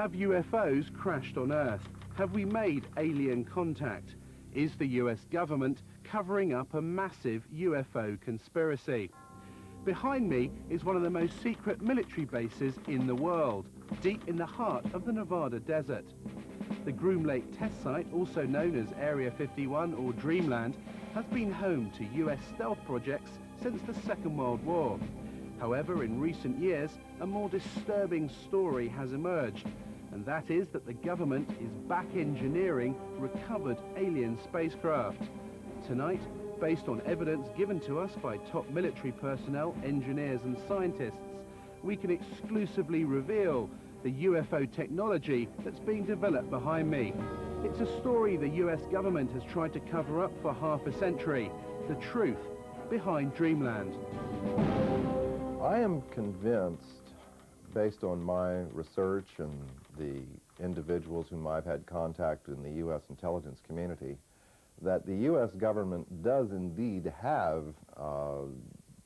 Have UFOs crashed on Earth? Have we made alien contact? Is the US government covering up a massive UFO conspiracy? Behind me is one of the most secret military bases in the world, deep in the heart of the Nevada desert. The Groom Lake test site, also known as Area 51 or Dreamland, has been home to US stealth projects since the Second World War. However, in recent years, a more disturbing story has emerged, and that is that the government is back engineering recovered alien spacecraft. Tonight, based on evidence given to us by top military personnel, engineers and scientists, we can exclusively reveal the UFO technology that's being developed behind me. It's a story the US government has tried to cover up for half a century. The truth behind Dreamland. I am convinced, based on my research and the individuals whom I've had contact in the US intelligence community, that the US government does indeed have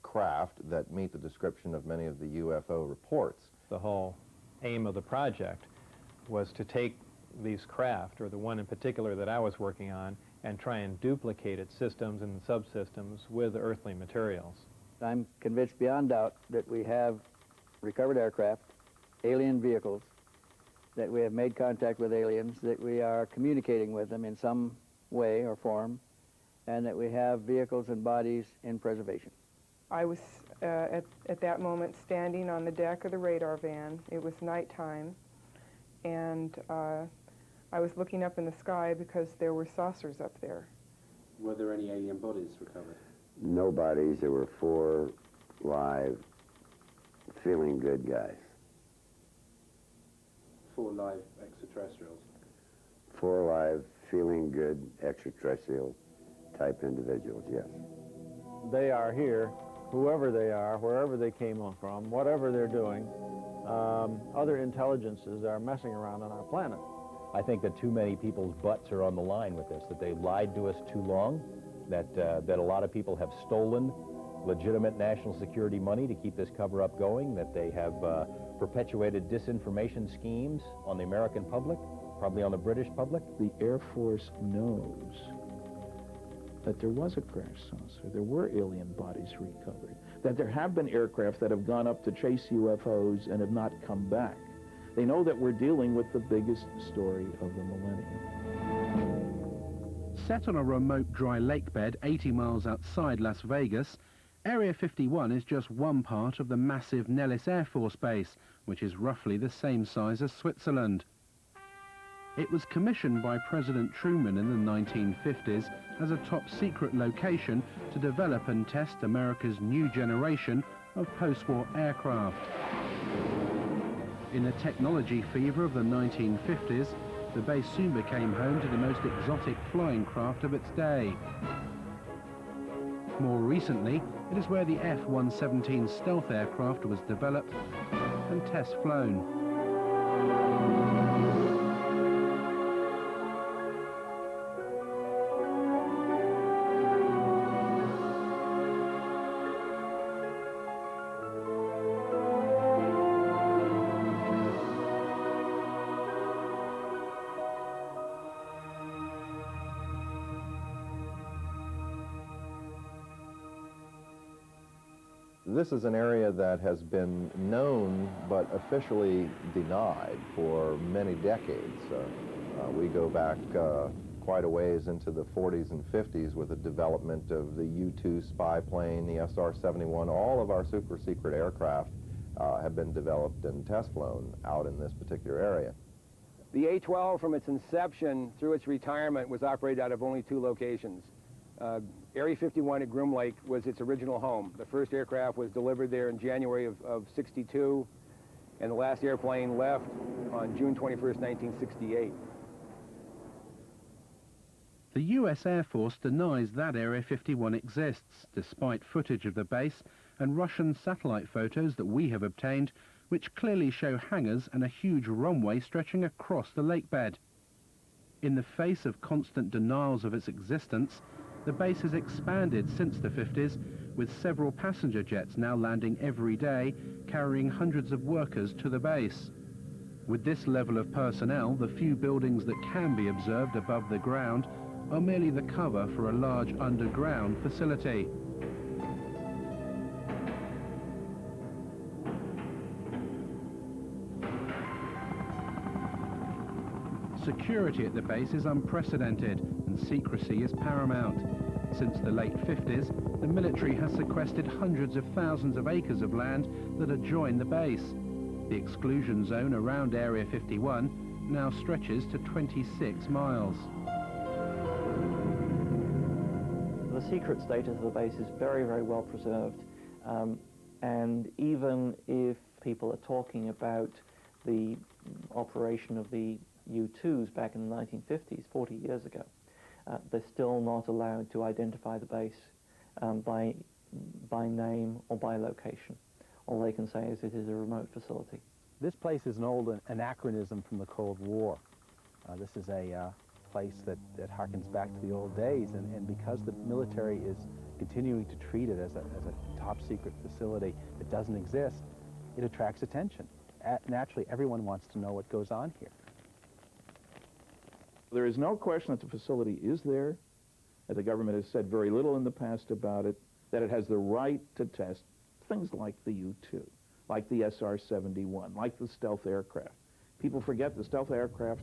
craft that meet the description of many of the UFO reports. The whole aim of the project was to take these craft, or the one in particular that I was working on, and try and duplicate its systems and subsystems with earthly materials. I'm convinced beyond doubt that we have recovered aircraft, alien vehicles, that we have made contact with aliens, that we are communicating with them in some way or form, and that we have vehicles and bodies in preservation. I was at that moment standing on the deck of the radar van. It was nighttime, and I was looking up in the sky because there were saucers up there. Were there any alien bodies recovered? No bodies. There were 4 live, feeling good guys. 4 live extraterrestrials? 4 live, feeling good, extraterrestrial type individuals, yes. They are here, whoever they are, wherever they came from, whatever they're doing. Other intelligences are messing around on our planet. I think that too many people's butts are on the line with this, that they've lied to us too long, that a lot of people have stolen legitimate national security money to keep this cover-up going, that they have perpetuated disinformation schemes on the American public, probably on the British public. The Air Force knows that there was a crash saucer, there were alien bodies recovered, that there have been aircraft that have gone up to chase UFOs and have not come back. They know that we're dealing with the biggest story of the millennium. Set on a remote dry lake bed 80 miles outside Las Vegas, Area 51 is just one part of the massive Nellis Air Force Base, which is roughly the same size as Switzerland. It was commissioned by President Truman in the 1950s as a top-secret location to develop and test America's new generation of post-war aircraft. In the technology fever of the 1950s, the base soon became home to the most exotic flying craft of its day. More recently, it is where the F-117 stealth aircraft was developed and test flown. This is an area that has been known but officially denied for many decades. We go back quite a ways into the 40s and 50s with the development of the U-2 spy plane, the SR-71. All of our super secret aircraft have been developed and test flown out in this particular area. The A-12 from its inception through its retirement was operated out of only 2 locations. Area 51 at Groom Lake was its original home. The first aircraft was delivered there in January of '62, and the last airplane left on June 21st, 1968. The US Air Force denies that Area 51 exists, despite footage of the base and Russian satellite photos that we have obtained, which clearly show hangars and a huge runway stretching across the lake bed. In the face of constant denials of its existence, the base has expanded since the 50s, with several passenger jets now landing every day, carrying hundreds of workers to the base. With this level of personnel, the few buildings that can be observed above the ground are merely the cover for a large underground facility. Security at the base is unprecedented and secrecy is paramount. Since the late 50s, the military has sequestered hundreds of thousands of acres of land that adjoin the base. The exclusion zone around Area 51 now stretches to 26 miles. The secret status of the base is very, very well preserved. And even if people are talking about the operation of the U-2s back in the 1950s, 40 years ago, they're still not allowed to identify the base by name or by location. All they can say is it is a remote facility. This place is an old anachronism from the Cold War. This is a place that harkens back to the old days, and because the military is continuing to treat it as a top secret facility that doesn't exist, it attracts attention. Naturally, everyone wants to know what goes on here. There is no question that the facility is there, that the government has said very little in the past about it, that it has the right to test things like the U-2, like the SR-71, like the stealth aircraft. People forget the stealth aircraft,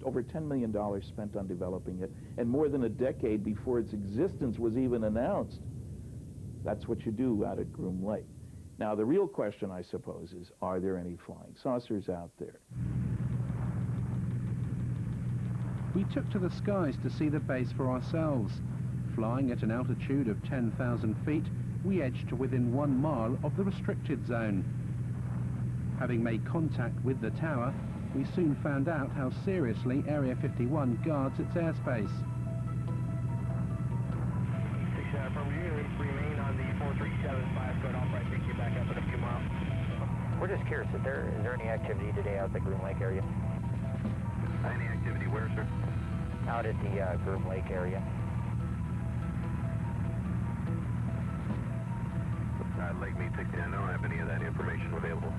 over $10 million spent on developing it, and more than a decade before its existence was even announced. That's what you do out at Groom Lake. Now, the real question, I suppose, is, are there any flying saucers out there? We took to the skies to see the base for ourselves. Flying at an altitude of 10,000 feet, we edged to within 1 mile of the restricted zone. Having made contact with the tower, we soon found out how seriously Area 51 guards its airspace. From here, remain on the 4375 code off right, take you back up in a few miles. We're just curious, is there any activity today out at the Groom Lake area? Any activity where, sir? Out at the Groom Lake area. Lake Mead 60, I don't have any of that information available.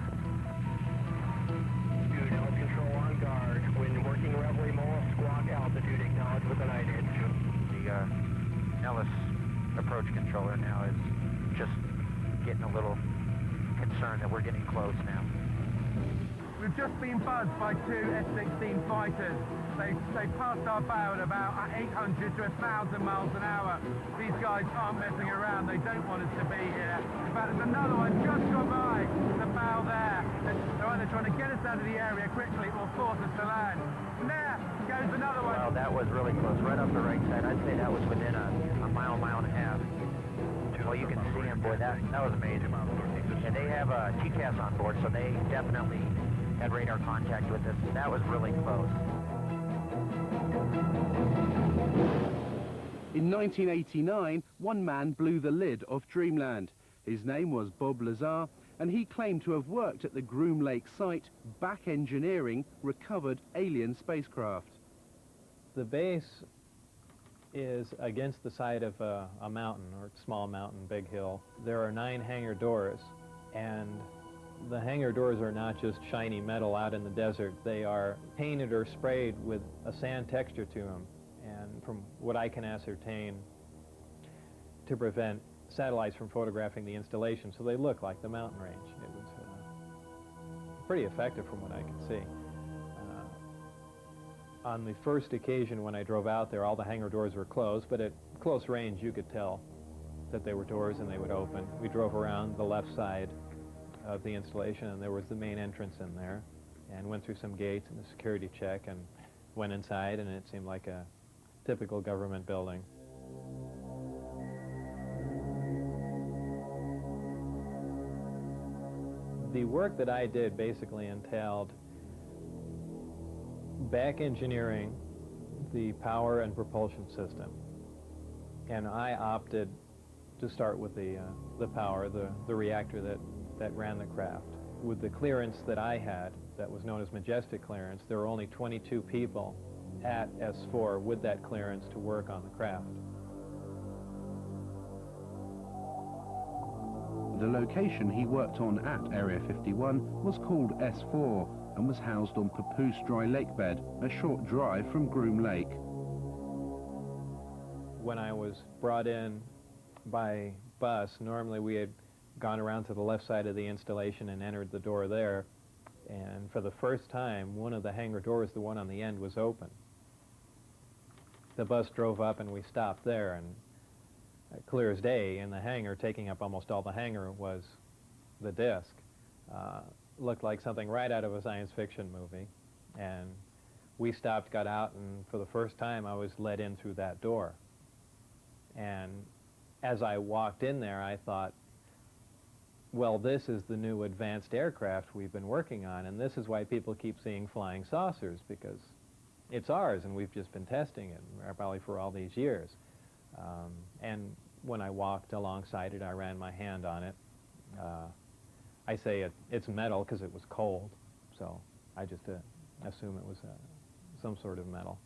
Dude, Ellis Control on guard. When working Reveille Mall, squawk altitude, acknowledge with an IDID. The Ellis approach controller now is just getting a little concerned that we're getting close now. We've just been buzzed by 2 F-16 fighters. They passed our bow at about 800 to 1,000 miles an hour. These guys aren't messing around. They don't want us to be here. In fact, there's another one just gone by the bow there. They're either trying to get us out of the area quickly or force us to land. And there goes another one. Well, that was really close, right off the right side. I'd say that was within a mile, mile and a half. Well, you can see him, boy, that was amazing. And they have TCAS on board, so they definitely had radar contact with us. That was really close. In 1989, one man blew the lid off Dreamland. His name was Bob Lazar, and he claimed to have worked at the Groom Lake site, back engineering recovered alien spacecraft. The base is against the side of a mountain, or small mountain, big hill. There are 9 hangar doors, and the hangar doors are not just shiny metal out in the desert. They are painted or sprayed with a sand texture to them, and from what I can ascertain, to prevent satellites from photographing the installation, so they look like the mountain range. It was pretty effective from what I could see. On the first occasion when I drove out there, all the hangar doors were closed, but at close range you could tell that they were doors and they would open. We drove around the left side of the installation, and there was the main entrance in there, and went through some gates and a security check and went inside, and it seemed like a typical government building. The work that I did basically entailed back engineering the power and propulsion system, and I opted to start with the power, the reactor that ran the craft. With the clearance that I had, that was known as Majestic clearance, there were only 22 people at S4 with that clearance to work on the craft. The location he worked on at Area 51 was called S4 and was housed on Papoose Dry Lake Bed, a short drive from Groom Lake. When I was brought in by bus, normally we had gone around to the left side of the installation and entered the door there, and for the first time, one of the hangar doors, the one on the end, was open. The bus drove up and we stopped there, and clear as day, in the hangar, taking up almost all the hangar, was the disc. Looked like something right out of a science fiction movie, and we stopped, got out, and for the first time I was let in through that door. And as I walked in there, I thought, well, this is the new advanced aircraft we've been working on, and this is why people keep seeing flying saucers, because it's ours, and we've just been testing it, probably for all these years. And when I walked alongside it, I ran my hand on it. I say it's metal because it was cold, so I just assume it was some sort of metal.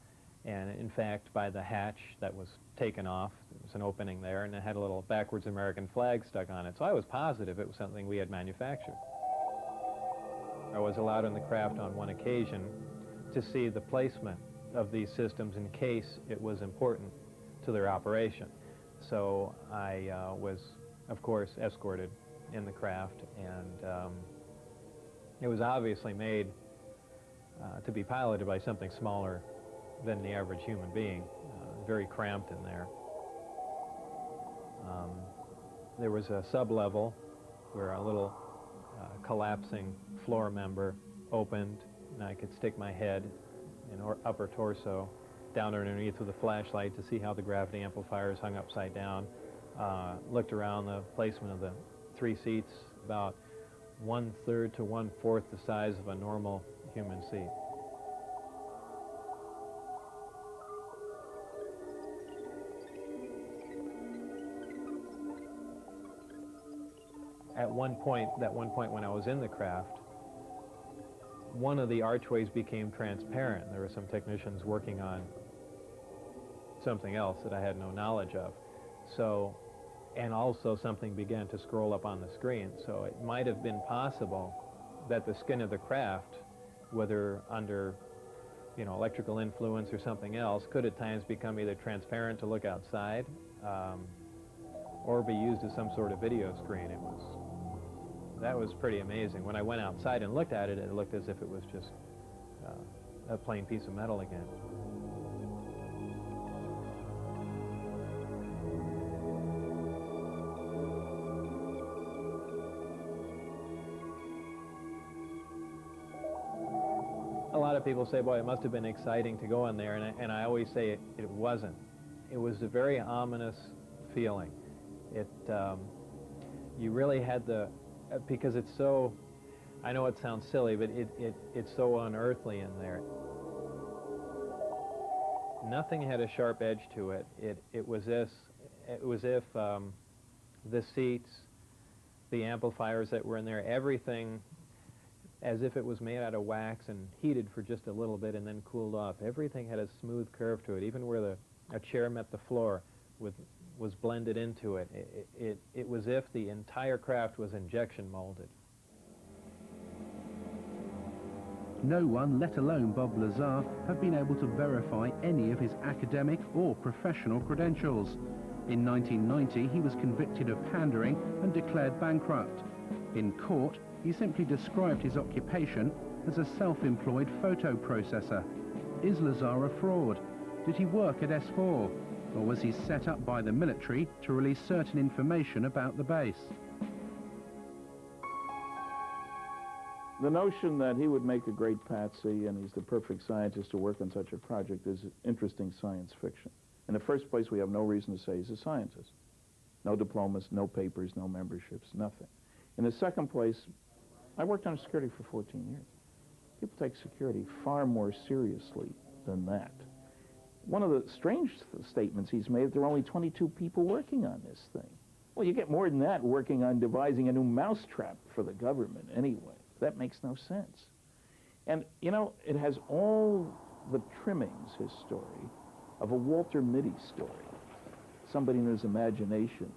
And in fact, by the hatch that was taken off, there was an opening there, and it had a little backwards American flag stuck on it. So I was positive it was something we had manufactured. I was allowed in the craft on one occasion to see the placement of these systems in case it was important to their operation. So I was, of course, escorted in the craft, and it was obviously made to be piloted by something smaller than the average human being, very cramped in there. There was a sub-level where a little collapsing floor member opened, and I could stick my head and upper torso down underneath with a flashlight to see how the gravity amplifiers hung upside down. Looked around the placement of the 3 seats, about 1/3 to 1/4 the size of a normal human seat. At one point when I was in the craft, one of the archways became transparent. There were some technicians working on something else that I had no knowledge of. So, and also something began to scroll up on the screen. So it might have been possible that the skin of the craft, whether under, electrical influence or something else, could at times become either transparent to look outside, or be used as some sort of video screen. That was pretty amazing. When I went outside and looked at it, it looked as if it was just a plain piece of metal again. A lot of people say, boy, it must have been exciting to go in there, and I always say it wasn't. It was a very ominous feeling. You really had because it's so, I know it sounds silly, but it's so unearthly in there. Nothing had a sharp edge to it. It was if the seats, the amplifiers that were in there, everything, as if it was made out of wax and heated for just a little bit and then cooled off. Everything had a smooth curve to it. Even where a chair met the floor was blended into it. It was if the entire craft was injection molded. No one, let alone Bob Lazar, have been able to verify any of his academic or professional credentials. In 1990, he was convicted of pandering and declared bankrupt. In court, he simply described his occupation as a self-employed photo processor. Is Lazar a fraud? Did he work at S4? Or was he set up by the military to release certain information about the base? The notion that he would make a great patsy and he's the perfect scientist to work on such a project is interesting science fiction. In the first place, we have no reason to say he's a scientist. No diplomas, no papers, no memberships, nothing. In the second place, I worked on security for 14 years. People take security far more seriously than that. One of the strange statements he's made, there are only 22 people working on this thing. Well, you get more than that working on devising a new mousetrap for the government anyway. That makes no sense. And, it has all the trimmings, his story, of a Walter Mitty story. Somebody in his imagination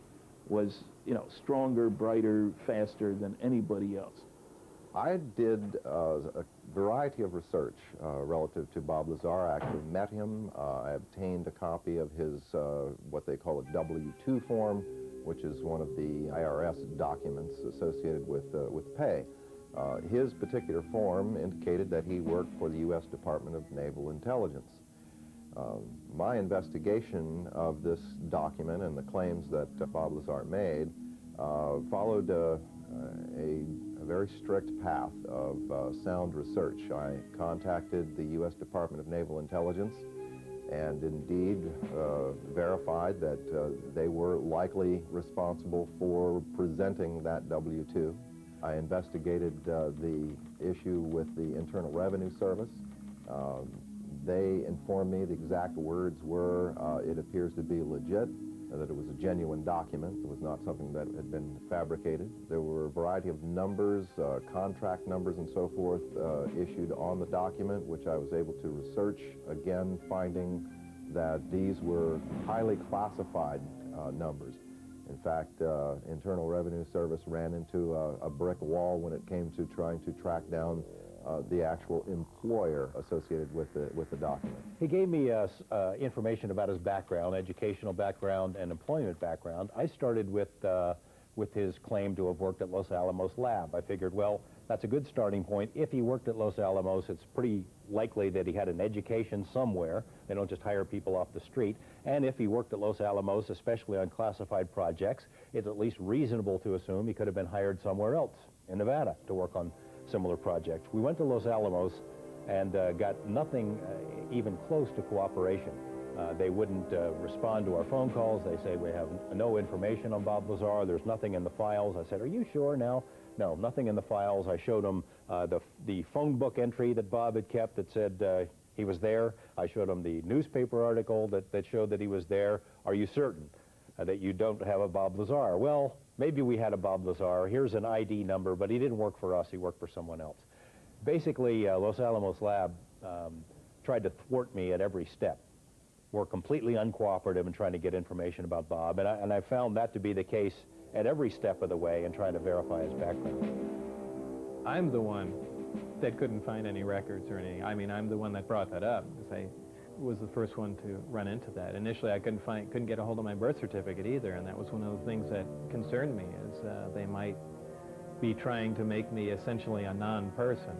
was, stronger, brighter, faster than anybody else. I did a variety of research relative to Bob Lazar. I actually met him. I obtained a copy of his, what they call a W-2 form, which is one of the IRS documents associated with pay. His particular form indicated that he worked for the U.S. Department of Naval Intelligence. My investigation of this document and the claims that Bob Lazar made followed a very strict path of sound research. I contacted the U.S. Department of Naval Intelligence and indeed verified that they were likely responsible for presenting that W-2. I investigated the issue with the Internal Revenue Service. They informed me the exact words were, it appears to be legit, that it was a genuine document. It was not something that had been fabricated. There were a variety of numbers, contract numbers and so forth, issued on the document, which I was able to research, again finding that these were highly classified numbers. In fact, Internal Revenue Service ran into a brick wall when it came to trying to track down the actual employer associated with the document. He gave me information about his background, educational background and employment background. I started with his claim to have worked at Los Alamos Lab. I figured, well, that's a good starting point. If he worked at Los Alamos, it's pretty likely that he had an education somewhere. They don't just hire people off the street. And if he worked at Los Alamos, especially on classified projects, it's at least reasonable to assume he could have been hired somewhere else in Nevada to work on similar projects. We went to Los Alamos and got nothing even close to cooperation. They wouldn't respond to our phone calls. They say, we have no information on Bob Lazar. There's nothing in the files. I said, are you sure now? No, nothing in the files. I showed them the phone book entry that Bob had kept that said he was there. I showed him the newspaper article that showed that he was there. Are you certain that you don't have a Bob Lazar? Well, maybe we had a Bob Lazar. Here's an ID number, but he didn't work for us. He worked for someone else. Basically, Los Alamos Lab tried to thwart me at every step. Were completely uncooperative in trying to get information about Bob, and I found that to be the case at every step of the way in trying to verify his background. I'm the one that couldn't find any records or anything. I mean, I'm the one that brought that up, because I was the first one to run into that. Initially, I couldn't get a hold of my birth certificate either, and that was one of the things that concerned me, is they might be trying to make me essentially a non-person.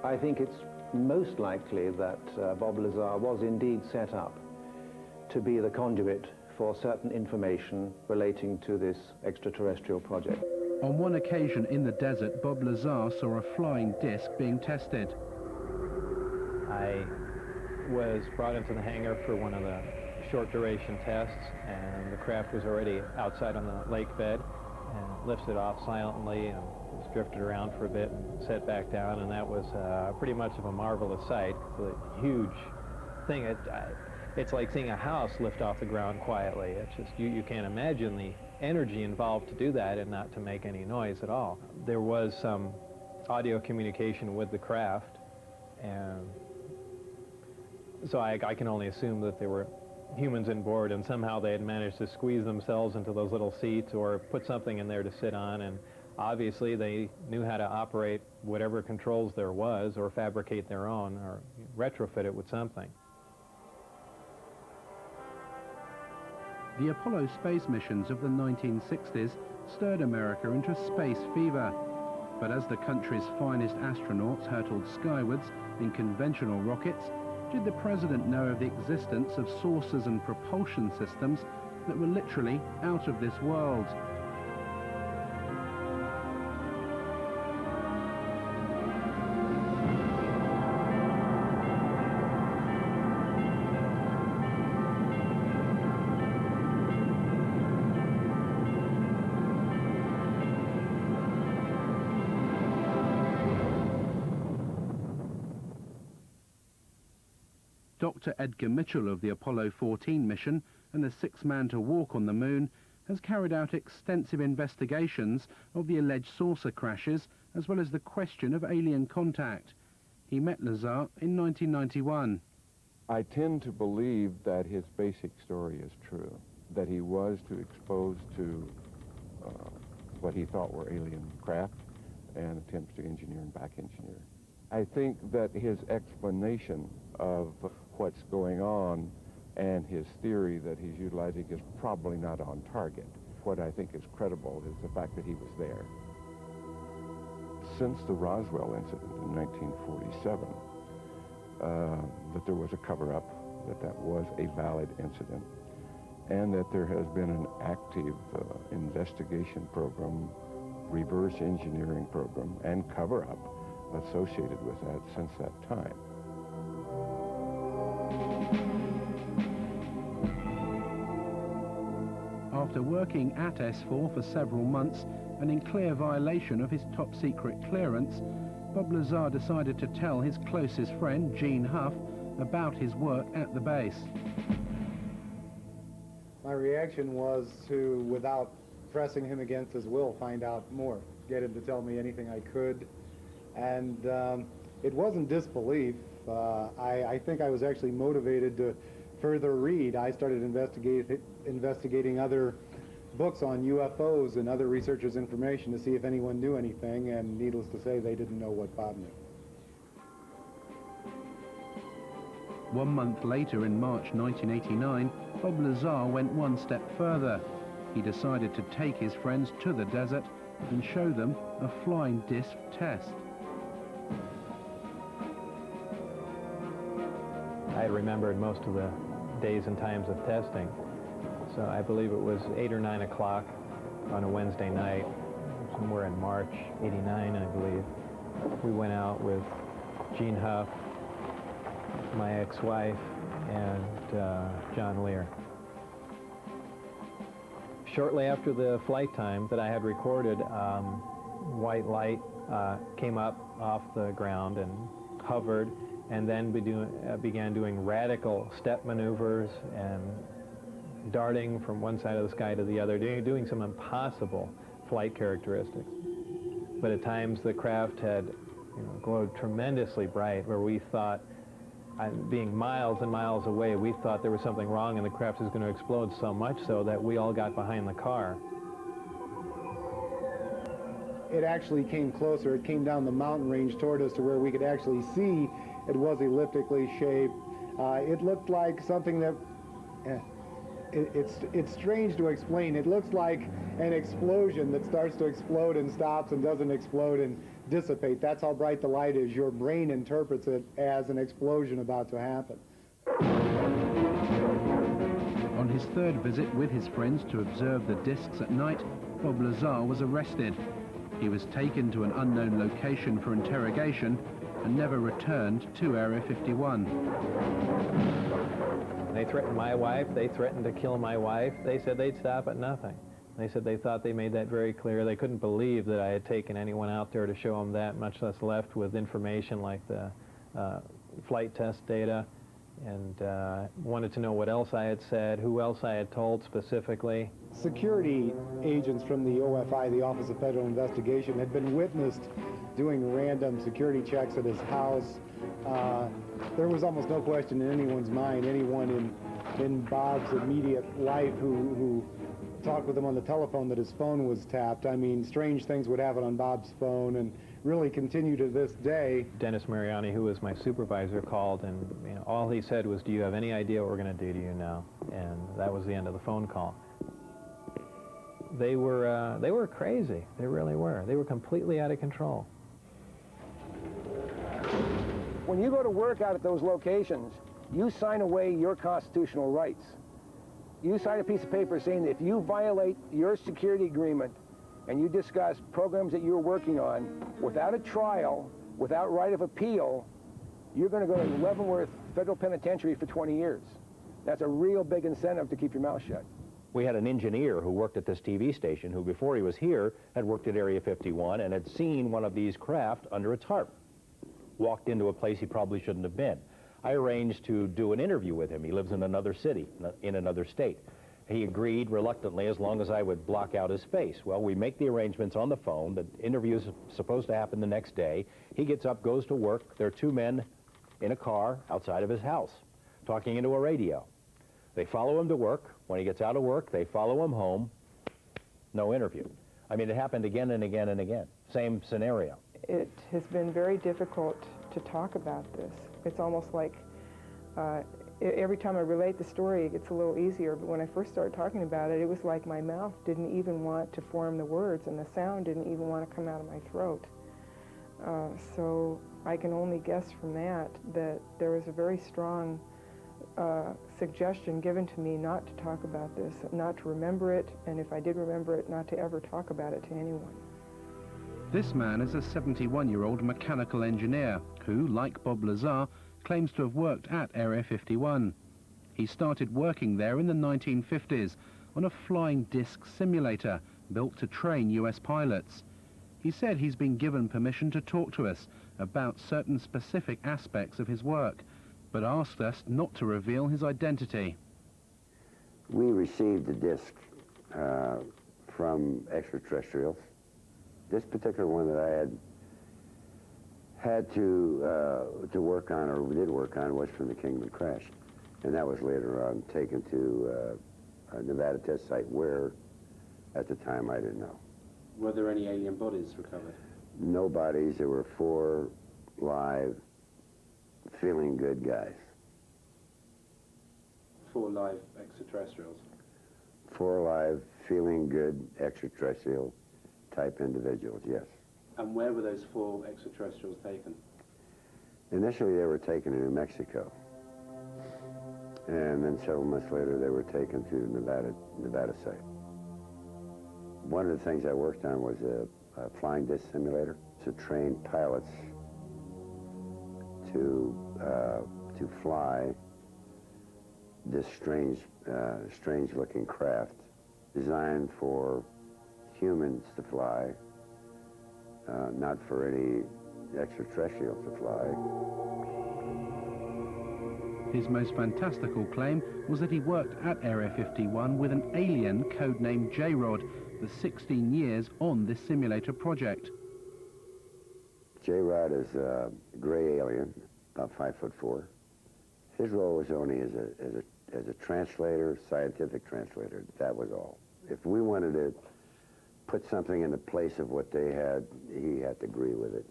I think it's most likely that Bob Lazar was indeed set up to be the conduit for certain information relating to this extraterrestrial project. On one occasion in the desert, Bob Lazar saw a flying disc being tested. I was brought into the hangar for one of the short duration tests, and the craft was already outside on the lake bed, and lifted off silently and was drifted around for a bit and set back down, and that was pretty much of a marvelous sight. It's a huge thing. It's like seeing a house lift off the ground quietly. It's just, you can't imagine the energy involved to do that and not to make any noise at all. There was some audio communication with the craft, and so I can only assume that there were humans on board, and somehow they had managed to squeeze themselves into those little seats or put something in there to sit on, and obviously they knew how to operate whatever controls there was, or fabricate their own, or retrofit it with something. The Apollo space missions of the 1960s stirred America into space fever. But as the country's finest astronauts hurtled skywards in conventional rockets, did the president know of the existence of sources and propulsion systems that were literally out of this world? Dr. Edgar Mitchell of the Apollo 14 mission and the sixth man to walk on the moon has carried out extensive investigations of the alleged saucer crashes, as well as the question of alien contact. He met Lazar in 1991. I tend to believe that his basic story is true, that he was exposed to what he thought were alien craft, and attempts to engineer and back engineer. I think that his explanation of what's going on and his theory that he's utilizing is probably not on target. What I think is credible is the fact that he was there. Since the Roswell incident in 1947, that there was a cover-up, that was a valid incident, and that there has been an active investigation program, reverse engineering program, and cover-up associated with that since that time. After working at S4 for several months and in clear violation of his top-secret clearance, Bob Lazar decided to tell his closest friend, Gene Huff, about his work at the base. My reaction was to, without pressing him against his will, find out more, get him to tell me anything I could. And it wasn't disbelief. I think I was actually motivated to further read. I started investigating other books on UFOs and other researchers' information to see if anyone knew anything, and needless to say, they didn't know what Bob knew. 1 month later, in March 1989, Bob Lazar went one step further. He decided to take his friends to the desert and show them a flying disc test. I had remembered most of the days and times of testing. So I believe it was 8 or 9 o'clock on a Wednesday night, somewhere in March '89, I believe. We went out with Gene Huff, my ex-wife, and John Lear. Shortly after the flight time that I had recorded, white light came up off the ground and hovered, and then began doing radical step maneuvers and darting from one side of the sky to the other, doing some impossible flight characteristics. But at times the craft had glowed tremendously bright, where we thought, being miles and miles away, we thought there was something wrong and the craft was going to explode, so much so that we all got behind the car. It actually came closer. It came down the mountain range toward us to where we could actually see it was elliptically shaped. It looked like something that, it's strange to explain. It looks like an explosion that starts to explode and stops and doesn't explode and dissipate. That's how bright the light is. Your brain interprets it as an explosion about to happen. On his third visit with his friends to observe the discs at night, Bob Lazar was arrested. He was taken to an unknown location for interrogation and never returned to Area 51. They threatened my wife. They threatened to kill my wife. They said they'd stop at nothing. They said they thought they made that very clear. They couldn't believe that I had taken anyone out there to show them that, much less left with information like the flight test data, and wanted to know what else I had said, who else I had told specifically. Security agents from the OFI, the Office of Federal Investigation, had been witnessed doing random security checks at his house. There was almost no question in anyone's mind, anyone in Bob's immediate life who talked with him on the telephone, that his phone was tapped. I mean, strange things would happen on Bob's phone and really continue to this day. Dennis Mariani, who was my supervisor, called, and all he said was, "Do you have any idea what we're going to do to you now?" And that was the end of the phone call. They were crazy. They really were. They were completely out of control. When you go to work out at those locations, you sign away your constitutional rights. You sign a piece of paper saying that if you violate your security agreement and you discuss programs that you're working on without a trial, without right of appeal, you're going to go to Leavenworth Federal Penitentiary for 20 years. That's a real big incentive to keep your mouth shut. We had an engineer who worked at this TV station who, before he was here, had worked at Area 51 and had seen one of these craft under a tarp. Walked into a place he probably shouldn't have been. I arranged to do an interview with him. He lives in another city, in another state. He agreed reluctantly as long as I would block out his face. Well, we make the arrangements on the phone. The interview is supposed to happen the next day. He gets up, goes to work. There are two men in a car outside of his house talking into a radio. They follow him to work. When he gets out of work, they follow him home. No interview. I mean, it happened again and again and again. same scenario. It has been very difficult to talk about this. It's almost like every time I relate the story, it gets a little easier, but when I first started talking about it, it was like my mouth didn't even want to form the words, and the sound didn't even want to come out of my throat. So I can only guess from that there was a very strong suggestion given to me not to talk about this, not to remember it, and if I did remember it, not to ever talk about it to anyone. This man is a 71-year-old mechanical engineer who, like Bob Lazar, claims to have worked at Area 51. He started working there in the 1950s on a flying disc simulator built to train US pilots. He said he's been given permission to talk to us about certain specific aspects of his work, but asked us not to reveal his identity. We received the disc from extraterrestrials. This particular one that I had to work on, or did work on, was from the Kingman crash. And that was later on taken to a Nevada test site where, at the time, I didn't know. Were there any alien bodies recovered? No bodies. There were 4 live, feeling good guys. 4 live extraterrestrials? 4 live, feeling good extraterrestrial type individuals, yes. And where were those 4 extraterrestrials taken? Initially, they were taken to New Mexico. And then several months later, they were taken to Nevada site. One of the things I worked on was a flying disc simulator to train pilots to fly this strange-looking craft designed for humans to fly, not for any extraterrestrials to fly. His most fantastical claim was that he worked at Area 51 with an alien codenamed J-Rod for 16 years on this simulator project. J-Rod is a gray alien, about 5'4". His role was only as a translator, scientific translator. That was all. If we wanted to put something in the place of what they had, he had to agree with it.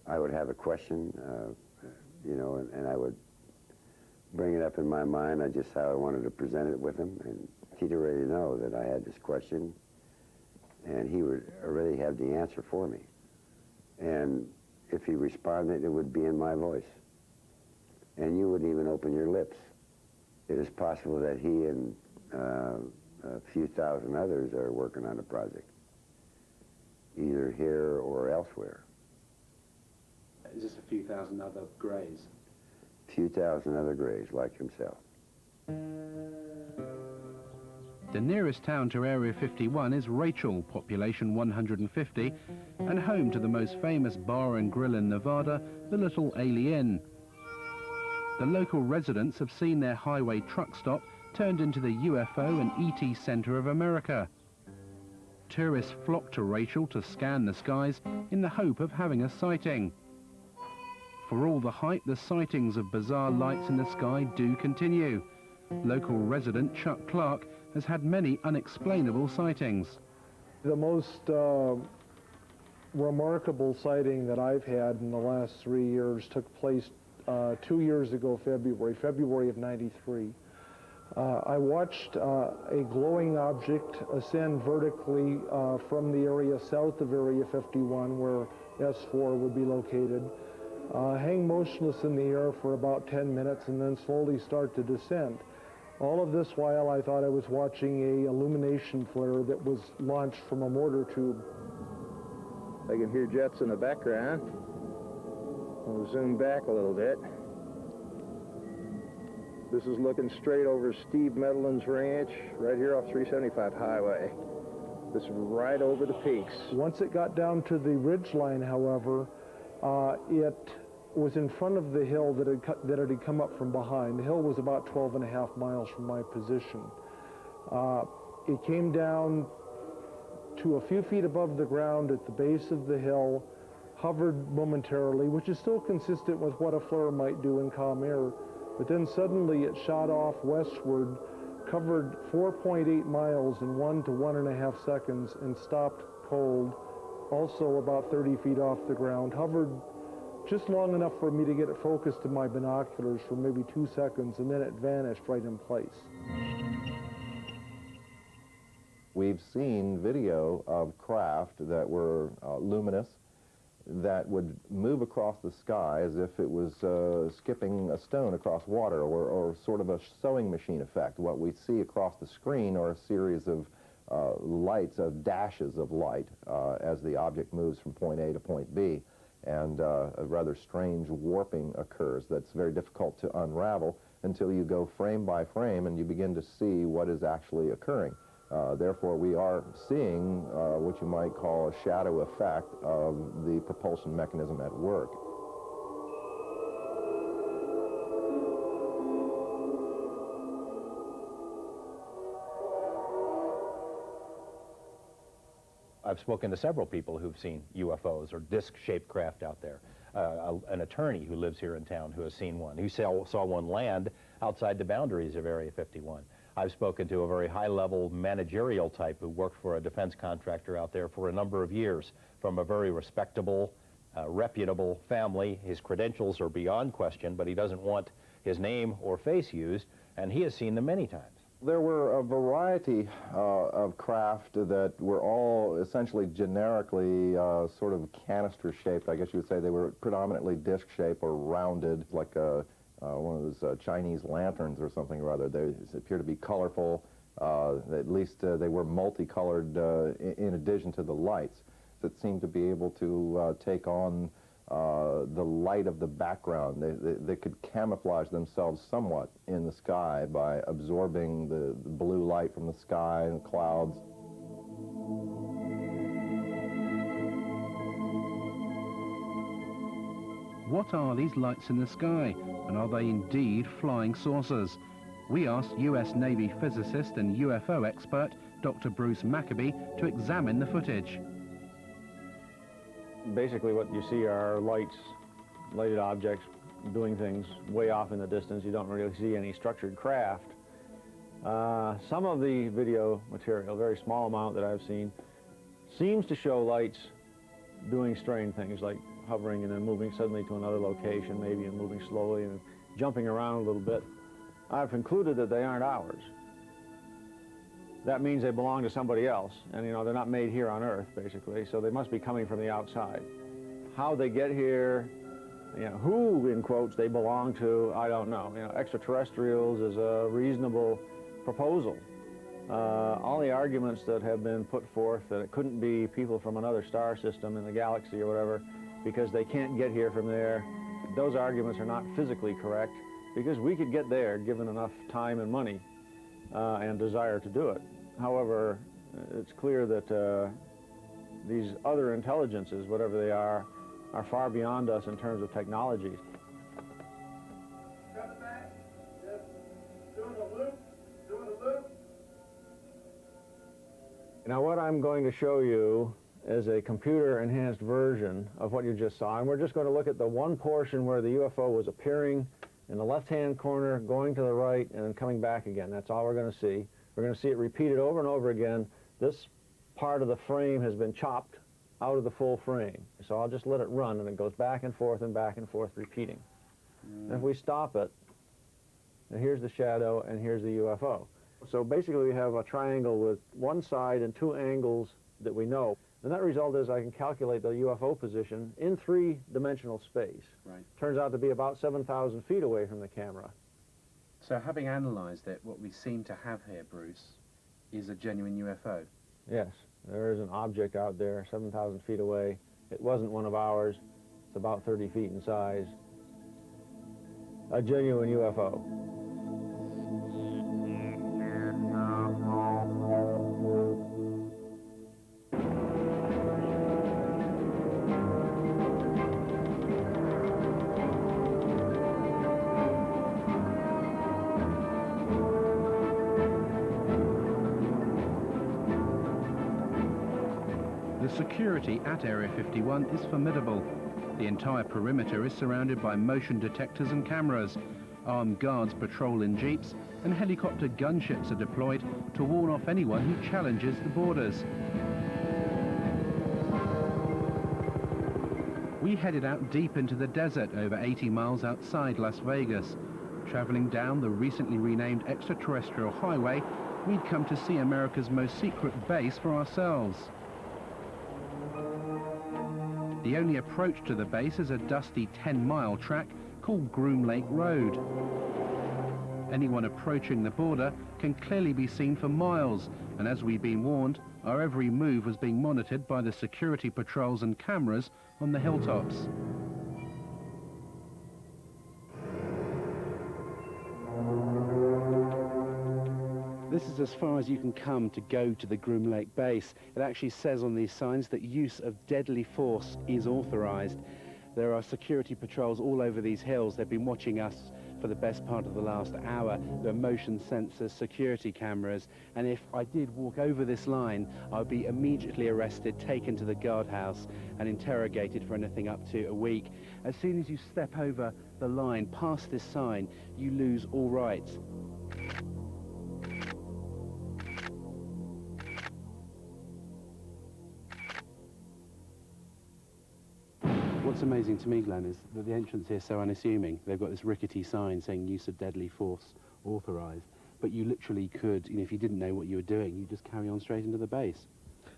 I would have a question, you know, and I would bring it up in my mind, just how I wanted to present it with him, and he'd already know that I had this question, and he would already have the answer for me. And if he responded, it would be in my voice. And you wouldn't even open your lips. It is possible that he and a few thousand others are working on a project, either here or elsewhere. Is this a few thousand other Greys? Few thousand other Greys like himself. The nearest town to Area 51 is Rachel, population 150, and home to the most famous bar and grill in Nevada, the Little Ailey Inn. The local residents have seen their highway truck stop turned into the UFO and ET Center of America. Tourists flock to Rachel to scan the skies in the hope of having a sighting. For all the hype, the sightings of bizarre lights in the sky do continue. Local resident Chuck Clark has had many unexplainable sightings. The most remarkable sighting that I've had in the last 3 years took place 2 years ago, February of '93. I watched a glowing object ascend vertically from the area south of Area 51, where S4 would be located, hang motionless in the air for about 10 minutes and then slowly start to descend. All of this while I thought I was watching a illumination flare that was launched from a mortar tube. I can hear jets in the background. I'll zoom back a little bit. This is looking straight over Steve Medlin's ranch, right here off 375 highway. This is right over the peaks. Once it got down to the ridge line, however, it was in front of the hill that had come up from behind. The hill was about 12.5 miles from my position. It came down to a few feet above the ground at the base of the hill, hovered momentarily, which is still consistent with what a flare might do in calm air, but then suddenly it shot off westward, covered 4.8 miles in 1 to 1.5 seconds, and stopped cold also about 30 feet off the ground, hovered just long enough for me to get it focused to my binoculars for maybe 2 seconds, and then it vanished right in place. We've seen video of craft that were luminous, that would move across the sky as if it was skipping a stone across water, or sort of a sewing machine effect. What we see across the screen are a series of lights, of dashes of light, as the object moves from point A to point B. And a rather strange warping occurs that's very difficult to unravel until you go frame by frame and you begin to see what is actually occurring. Therefore, we are seeing what you might call a shadow effect of the propulsion mechanism at work. I've spoken to several people who've seen UFOs or disc-shaped craft out there. An attorney who lives here in town who has seen one. He saw one land outside the boundaries of Area 51. I've spoken to a very high-level managerial type who worked for a defense contractor out there for a number of years from a very respectable, reputable family. His credentials are beyond question, but he doesn't want his name or face used, and he has seen them many times. There were a variety of craft that were all essentially generically sort of canister-shaped. I guess you would say they were predominantly disc-shaped or rounded, like one of those Chinese lanterns or something or other. They appear to be colorful. At least they were multicolored in addition to the lights that seemed to be able to take on the light of the background. They could camouflage themselves somewhat in the sky by absorbing the blue light from the sky and the clouds. What are these lights in the sky, and are they indeed flying saucers? We asked US Navy physicist and UFO expert Dr. Bruce Maccabee to examine the footage. Basically what you see are lights, lighted objects doing things way off in the distance. You don't really see any structured craft. Some of the video material, a very small amount that I've seen, seems to show lights doing strange things like hovering and then moving suddenly to another location, maybe, and moving slowly and jumping around a little bit. I've concluded that they aren't ours. That means they belong to somebody else, and you know, they're not made here on Earth, basically, so they must be coming from the outside. How they get here, you know, who, in quotes, they belong to, I don't know. You know, extraterrestrials is a reasonable proposal. All the arguments that have been put forth that it couldn't be people from another star system in the galaxy or whatever, because they can't get here from there, those arguments are not physically correct, because we could get there given enough time and money and desire to do it. However, it's clear that these other intelligences, whatever they are far beyond us in terms of technologies. Now what I'm going to show you is a computer-enhanced version of what you just saw, and we're just going to look at the one portion where the UFO was appearing in the left-hand corner, going to the right, and then coming back again. That's all we're going to see. We're going to see it repeated over and over again. This part of the frame has been chopped out of the full frame. So I'll just let it run, and it goes back and forth, repeating. And if we stop it, now here's the shadow, and here's the UFO. So basically we have a triangle with one side and two angles that we know. The net result is I can calculate the UFO position in three-dimensional space. Right. Turns out to be about 7,000 feet away from the camera. So having analysed it, what we seem to have here, Bruce, is a genuine UFO. Yes, there is an object out there 7,000 feet away. It wasn't one of ours. It's about 30 feet in size. A genuine UFO. The security at Area 51 is formidable. The entire perimeter is surrounded by motion detectors and cameras. Armed guards patrol in jeeps, and helicopter gunships are deployed to warn off anyone who challenges the borders. We headed out deep into the desert over 80 miles outside Las Vegas. Traveling down the recently renamed extraterrestrial highway, we'd come to see America's most secret base for ourselves. The only approach to the base is a dusty 10-mile track called Groom Lake Road. Anyone approaching the border can clearly be seen for miles, and as we've been warned, our every move was being monitored by the security patrols and cameras on the hilltops. This is as far as you can come to go to the Groom Lake base. It actually says on these signs that use of deadly force is authorized. There are security patrols all over these hills. They've been watching us for the best part of the last hour. There are motion sensors, security cameras, and if I did walk over this line, I'd be immediately arrested, taken to the guardhouse, and interrogated for anything up to a week. As soon as you step over the line, past this sign, you lose all rights. What's amazing to me, Glenn, is that the entrance here is so unassuming. They've got this rickety sign saying use of deadly force authorized, but you literally could, if you didn't know what you were doing, you just carry on straight into the base.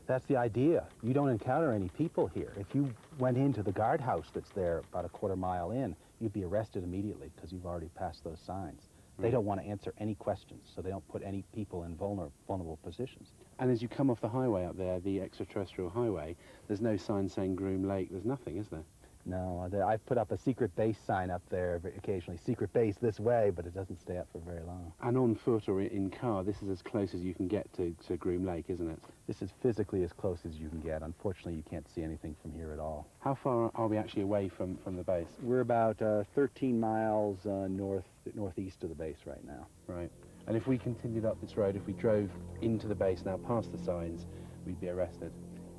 That's the idea. You don't encounter any people here. If you went into the guardhouse that's there about a quarter mile in, you'd be arrested immediately because you've already passed those signs. They don't want to answer any questions, so they don't put any people in vulnerable positions. And as you come off the highway up there, the extraterrestrial highway, there's no sign saying Groom Lake. There's nothing, is there? No, I've put up a secret base sign up there occasionally. Secret base this way, but it doesn't stay up for very long. And on foot or in car, this is as close as you can get to Groom Lake, isn't it? This is physically as close as you can get. Unfortunately, you can't see anything from here at all. How far are we actually away from the base? We're about 13 miles northeast of the base right now. Right. And if we continued up this road, if we drove into the base now past the signs, we'd be arrested.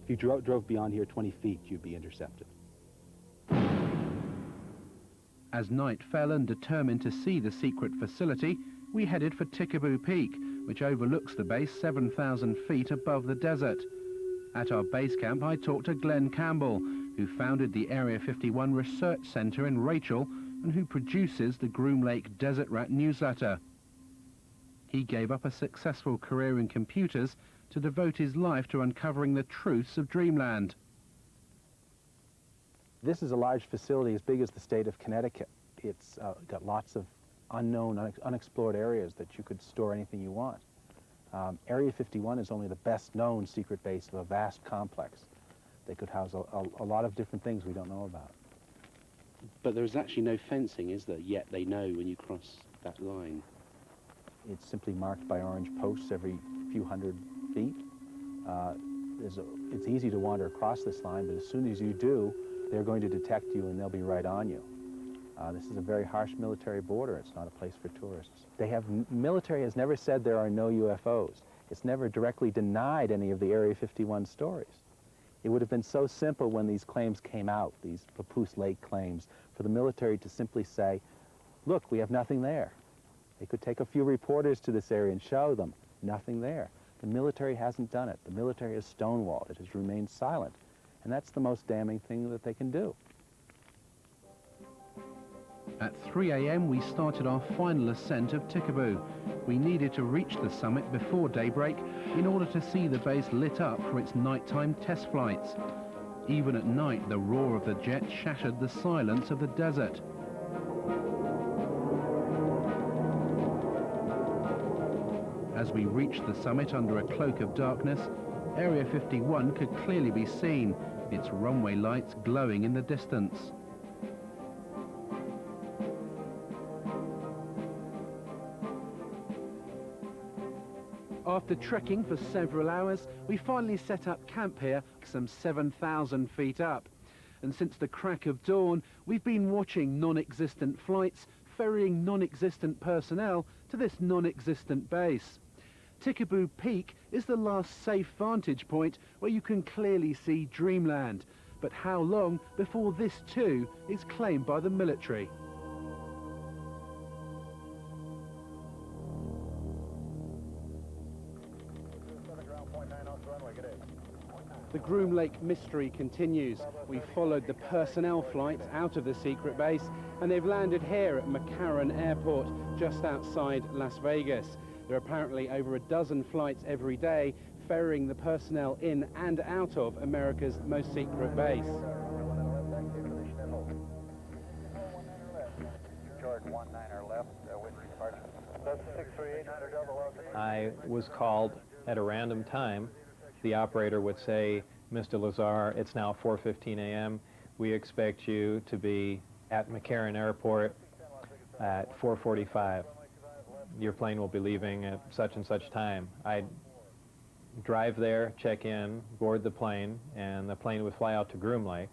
If you drove beyond here 20 feet, you'd be intercepted. As night fell and determined to see the secret facility, we headed for Tikaboo Peak, which overlooks the base 7,000 feet above the desert. At our base camp, I talked to Glenn Campbell, who founded the Area 51 Research Center in Rachel and who produces the Groom Lake Desert Rat newsletter. He gave up a successful career in computers to devote his life to uncovering the truths of Dreamland. This is a large facility as big as the state of Connecticut. It's got lots of unknown, unexplored areas that you could store anything you want. Area 51 is only the best known secret base of a vast complex. They could house a lot of different things we don't know about. But there's actually no fencing, is there? Yet they know when you cross that line. It's simply marked by orange posts every few hundred feet. It's easy to wander across this line, but as soon as you do, they're going to detect you and they'll be right on you. This is a very harsh military border. It's not a place for tourists. Military has never said there are no UFOs. It's never directly denied any of the Area 51 stories. It would have been so simple when these claims came out, these Papoose Lake claims, for the military to simply say, look, we have nothing there. They could take a few reporters to this area and show them, nothing there. The military hasn't done it. The military has stonewalled. It has remained silent. And that's the most damning thing that they can do. At 3 a.m. we started our final ascent of Tikaboo. We needed to reach the summit before daybreak in order to see the base lit up for its nighttime test flights. Even at night, the roar of the jet shattered the silence of the desert. As we reached the summit under a cloak of darkness, Area 51 could clearly be seen, its runway lights glowing in the distance. After trekking for several hours, we finally set up camp here, some 7,000 feet up. And since the crack of dawn, we've been watching non-existent flights, ferrying non-existent personnel to this non-existent base. Tikaboo Peak is the last safe vantage point where you can clearly see Dreamland. But how long before this too is claimed by the military? The Groom Lake mystery continues. We followed the personnel flights out of the secret base, and they've landed here at McCarran Airport, just outside Las Vegas. There are apparently over a dozen flights every day, ferrying the personnel in and out of America's most secret base. I was called at a random time. The operator would say, "Mr. Lazar, it's now 4:15 a.m. We expect you to be at McCarran Airport at 4:45. Your plane will be leaving at such and such time." I'd drive there, check in, board the plane, and the plane would fly out to Groom Lake.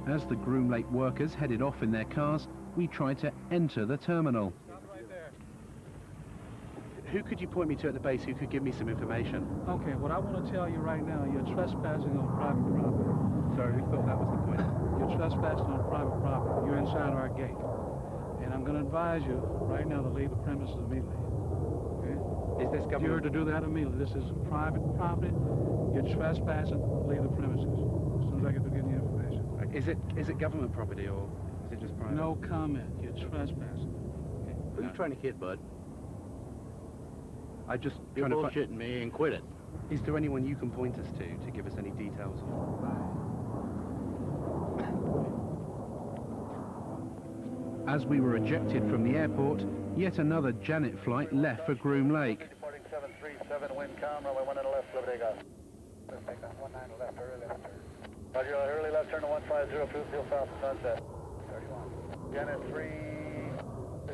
As the Groom Lake workers headed off in their cars, we tried to enter the terminal. Who could you point me to at the base who could give me some information? Okay, what I want to tell you right now, you're trespassing on private property. Sorry, we thought that was the point. You're trespassing on private property. You're inside our gate. And I'm going to advise you right now to leave the premises immediately. Okay? Is this government? You're to do that immediately. This is private property. You're trespassing. Leave the premises as soon as I get to getting the information. Is it government property or is it just private? No comment. You're trespassing. Okay. Who are you trying to kid, bud? You're You're bullshitting me and quit it. Is there anyone you can point us to give us any details? As we were ejected from the airport, yet another Janet flight left for Groom Lake. Departing 737, wind calm, runway 19 left, Liberty Left 19 left, early left turn. Roger, early left turn to 150, fuel south to sunset. 31. Janet 3,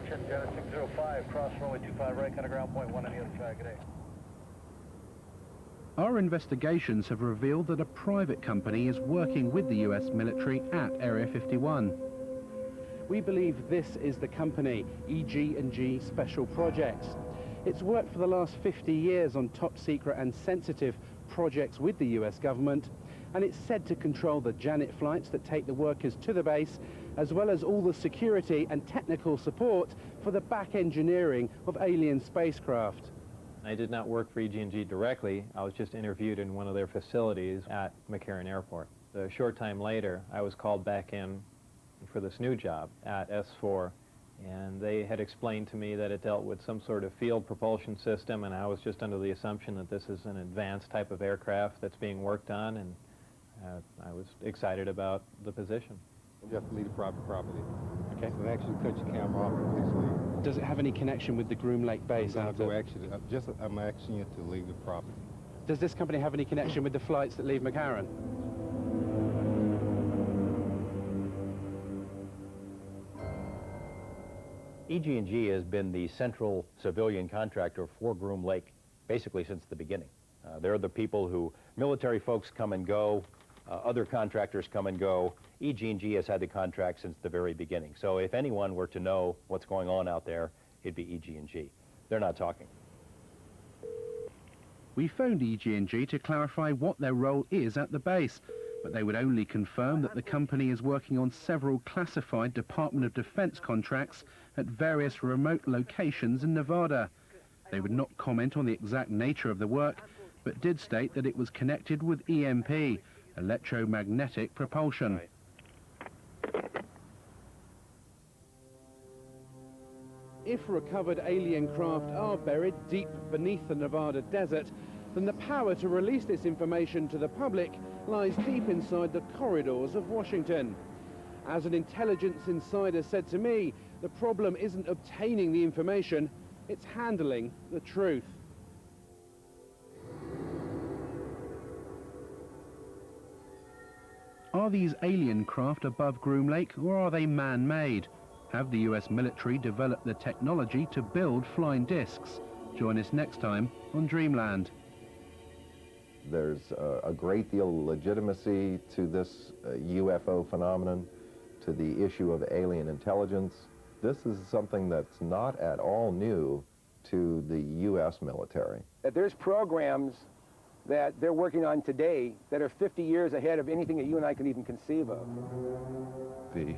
Janet 605, cross runway 25 right, kind of ground point 1 on the other side, good day. Our investigations have revealed that a private company is working with the US military at Area 51. We believe this is the company, EG&G Special Projects. It's worked for the last 50 years on top secret and sensitive projects with the US government, and it's said to control the Janet flights that take the workers to the base, as well as all the security and technical support for the back engineering of alien spacecraft. I did not work for EG&G directly. I was just interviewed in one of their facilities at McCarran Airport. A short time later, I was called back in for this new job at S4, and they had explained to me that it dealt with some sort of field propulsion system, and I was just under the assumption that this is an advanced type of aircraft that's being worked on, and I was excited about the position. You have to leave the private property. Okay. So actually cut your camera off and please leave. Does it have any connection with the Groom Lake base? I'm asking you to leave the property. Does this company have any connection with the flights that leave McCarran? EG&G has been the central civilian contractor for Groom Lake basically since the beginning. They're the people who, military folks come and go, other contractors come and go. EG&G has had the contract since the very beginning. So if anyone were to know what's going on out there, it'd be EG&G. They're not talking. We phoned EG&G to clarify what their role is at the base, but they would only confirm that the company is working on several classified Department of Defense contracts at various remote locations in Nevada. They would not comment on the exact nature of the work, but did state that it was connected with EMP, electromagnetic propulsion. If recovered alien craft are buried deep beneath the Nevada desert, then the power to release this information to the public lies deep inside the corridors of Washington. As an intelligence insider said to me, the problem isn't obtaining the information, it's handling the truth. Are these alien craft above Groom Lake, or are they man-made? Have the US military developed the technology to build flying discs? Join us next time on Dreamland. There's a great deal of legitimacy to this UFO phenomenon, to the issue of alien intelligence. This is something that's not at all new to the US military. That there's programs that they're working on today that are 50 years ahead of anything that you and I can even conceive of. The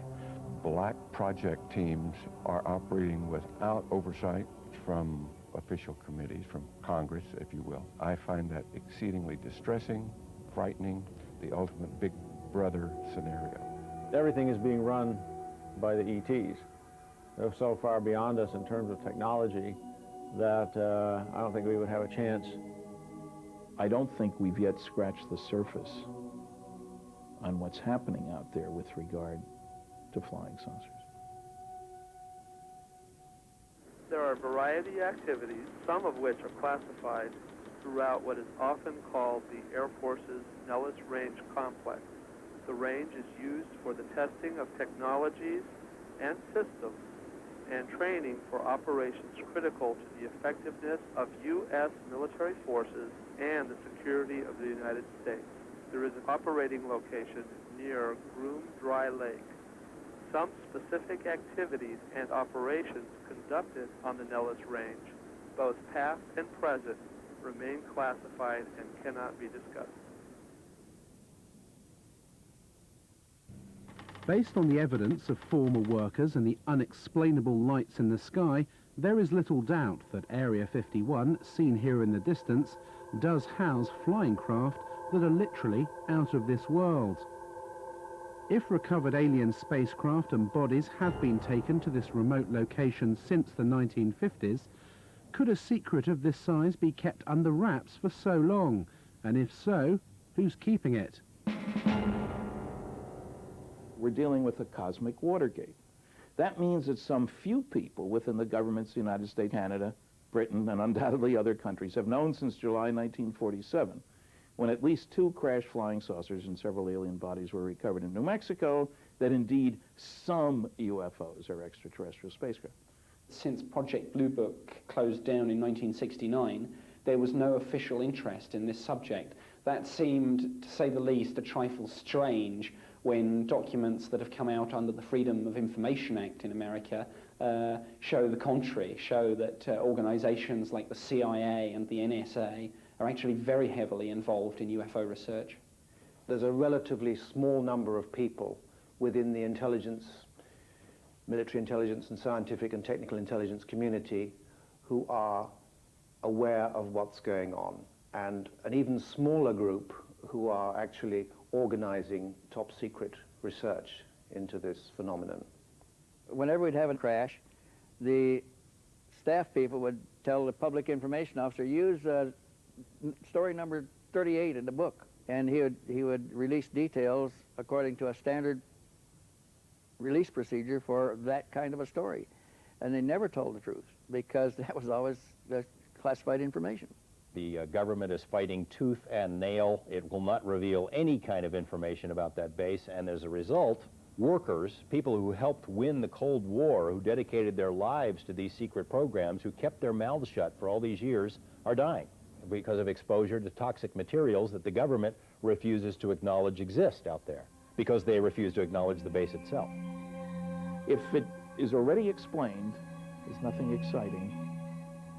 black project teams are operating without oversight from official committees, from Congress, if you will. I find that exceedingly distressing, frightening, the ultimate big brother scenario. Everything is being run by the ETs. They're so far beyond us in terms of technology that I don't think we would have a chance. I don't think we've yet scratched the surface on what's happening out there with regard to flying saucers. There are a variety of activities, some of which are classified throughout what is often called the Air Force's Nellis Range Complex. The range is used for the testing of technologies and systems and training for operations critical to the effectiveness of U.S. military forces and the security of the United States. There is an operating location near Groom Dry Lake. Some specific activities and operations conducted on the Nellis Range, both past and present, remain classified and cannot be discussed. Based on the evidence of former workers and the unexplainable lights in the sky, there is little doubt that Area 51, seen here in the distance, does house flying craft that are literally out of this world. If recovered alien spacecraft and bodies have been taken to this remote location since the 1950s, could a secret of this size be kept under wraps for so long? And if so, who's keeping it? We're dealing with a cosmic Watergate. That means that some few people within the governments of the United States, Canada, Britain, and undoubtedly other countries have known since July 1947, when at least 2 crashed flying saucers and several alien bodies were recovered in New Mexico, that indeed some UFOs are extraterrestrial spacecraft. Since Project Blue Book closed down in 1969, there was no official interest in this subject. That seemed, to say the least, a trifle strange when documents that have come out under the Freedom of Information Act in America show the contrary, show that organizations like the CIA and the NSA are actually very heavily involved in UFO research. There's a relatively small number of people within the intelligence, military intelligence and scientific and technical intelligence community who are aware of what's going on, and an even smaller group who are actually organizing top secret research into this phenomenon. Whenever we'd have a crash, the staff people would tell the public information officer, use story number 38 in the book, and he would release details according to a standard release procedure for that kind of a story. And they never told the truth because that was always classified information. The government is fighting tooth and nail. It will not reveal any kind of information about that base, and as a result, workers, people who helped win the Cold War, who dedicated their lives to these secret programs, who kept their mouths shut for all these years, are dying because of exposure to toxic materials that the government refuses to acknowledge exist out there, because they refuse to acknowledge the base itself. If it is already explained, there's nothing exciting,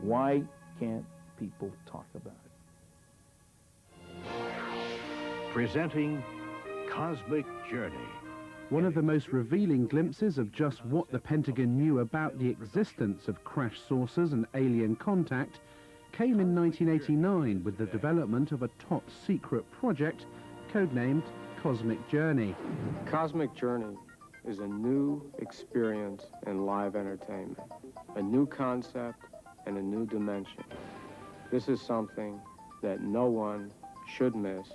why can't people talk about it? Presenting Cosmic Journey. One of the most revealing glimpses of just what the Pentagon knew about the existence of crash saucers and alien contact came in 1989 with the development of a top-secret project codenamed Cosmic Journey. Cosmic Journey is a new experience in live entertainment, a new concept and a new dimension. This is something that no one should miss,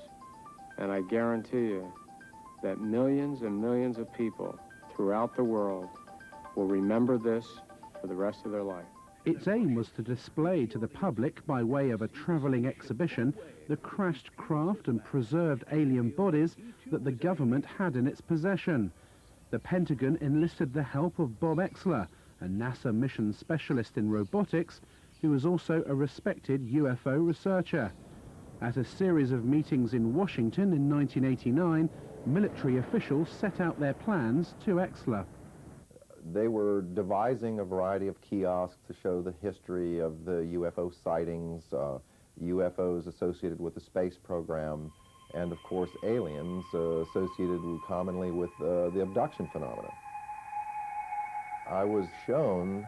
and I guarantee you that millions and millions of people throughout the world will remember this for the rest of their life. Its aim was to display to the public, by way of a traveling exhibition, the crashed craft and preserved alien bodies that the government had in its possession. The Pentagon enlisted the help of Bob Exler, a NASA mission specialist in robotics, who was also a respected UFO researcher. At a series of meetings in Washington in 1989, military officials set out their plans to Exler. They were devising a variety of kiosks to show the history of the UFO sightings, UFOs associated with the space program, and of course aliens associated commonly with the abduction phenomena. I was shown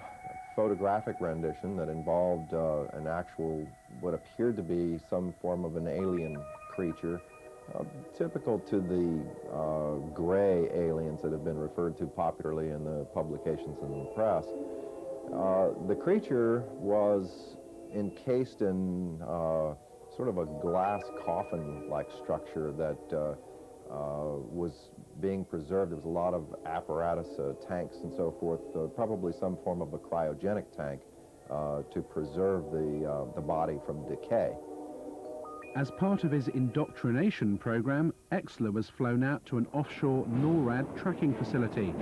photographic rendition that involved an actual, what appeared to be some form of an alien creature, typical to the gray aliens that have been referred to popularly in the publications and the press. The creature was encased in sort of a glass coffin-like structure that was being preserved. There was a lot of apparatus, tanks and so forth, probably some form of a cryogenic tank to preserve the body from decay. As part of his indoctrination program, Exler was flown out to an offshore NORAD tracking facility.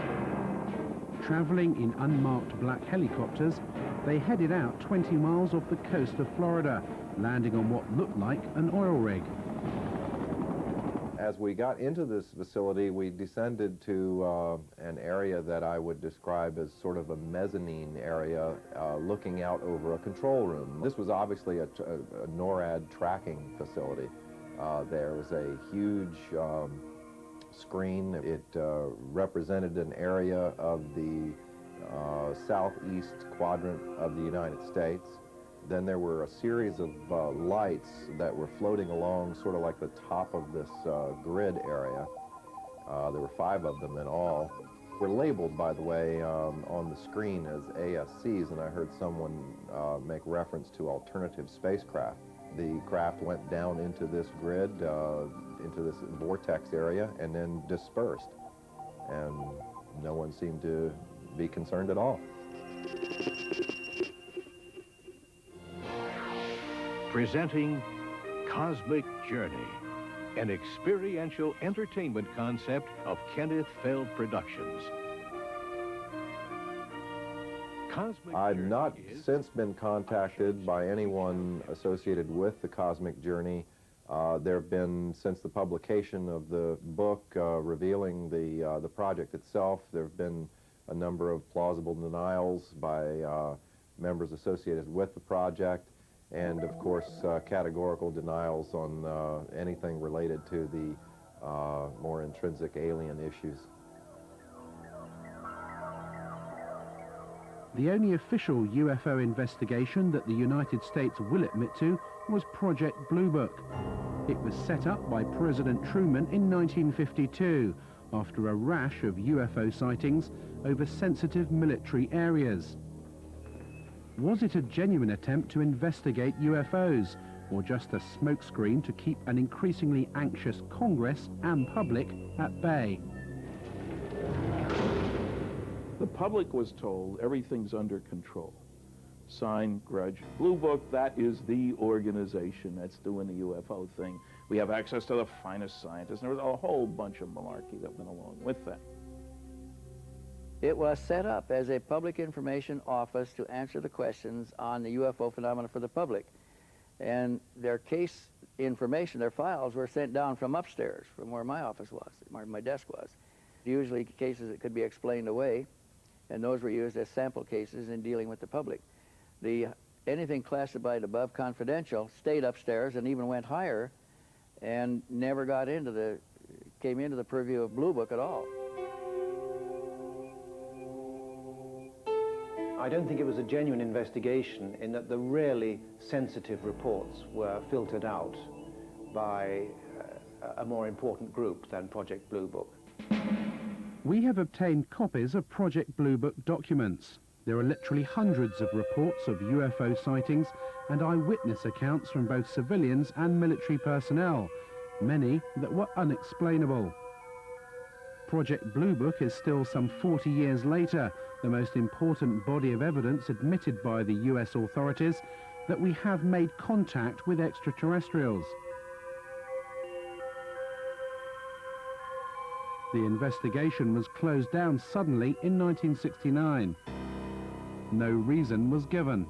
Traveling in unmarked black helicopters, they headed out 20 miles off the coast of Florida, landing on what looked like an oil rig. As we got into this facility, we descended to an area that I would describe as sort of a mezzanine area, looking out over a control room. This was obviously a NORAD tracking facility. There was a huge screen. It represented an area of the southeast quadrant of the United States. Then there were a series of lights that were floating along sort of like the top of this grid area. There were 5 of them in all. Were labeled, by the way, on the screen as ASCs, and I heard someone make reference to alternative spacecraft. The craft went down into this grid, into this vortex area, and then dispersed. And no one seemed to be concerned at all. Presenting Cosmic Journey, an experiential entertainment concept of Kenneth Feld Productions. I've not since been contacted by anyone associated with the Cosmic Journey. There have been, since the publication of the book revealing the project itself, there have been a number of plausible denials by members associated with the project, and of course categorical denials on anything related to the more intrinsic alien issues. The only official UFO investigation that the United States will admit to was Project Blue Book. It was set up by President Truman in 1952 after a rash of UFO sightings over sensitive military areas. Was it a genuine attempt to investigate UFOs, or just a smokescreen to keep an increasingly anxious Congress and public at bay? The public was told everything's under control. Sign, grudge. Blue Book, that is the organization that's doing the UFO thing. We have access to the finest scientists. And there was a whole bunch of malarkey that went along with that. It was set up as a public information office to answer the questions on the UFO phenomena for the public. And their case information, their files, were sent down from upstairs, from where my office was, where my desk was. Usually cases that could be explained away, and those were used as sample cases in dealing with the public. Anything classified above confidential stayed upstairs and even went higher and never came into the purview of Blue Book at all. I don't think it was a genuine investigation in that the really sensitive reports were filtered out by a more important group than Project Blue Book. We have obtained copies of Project Blue Book documents. There are literally hundreds of reports of UFO sightings and eyewitness accounts from both civilians and military personnel, many that were unexplainable. Project Blue Book is still some 40 years later the most important body of evidence admitted by the US authorities that we have made contact with extraterrestrials. The investigation was closed down suddenly in 1969. No reason was given.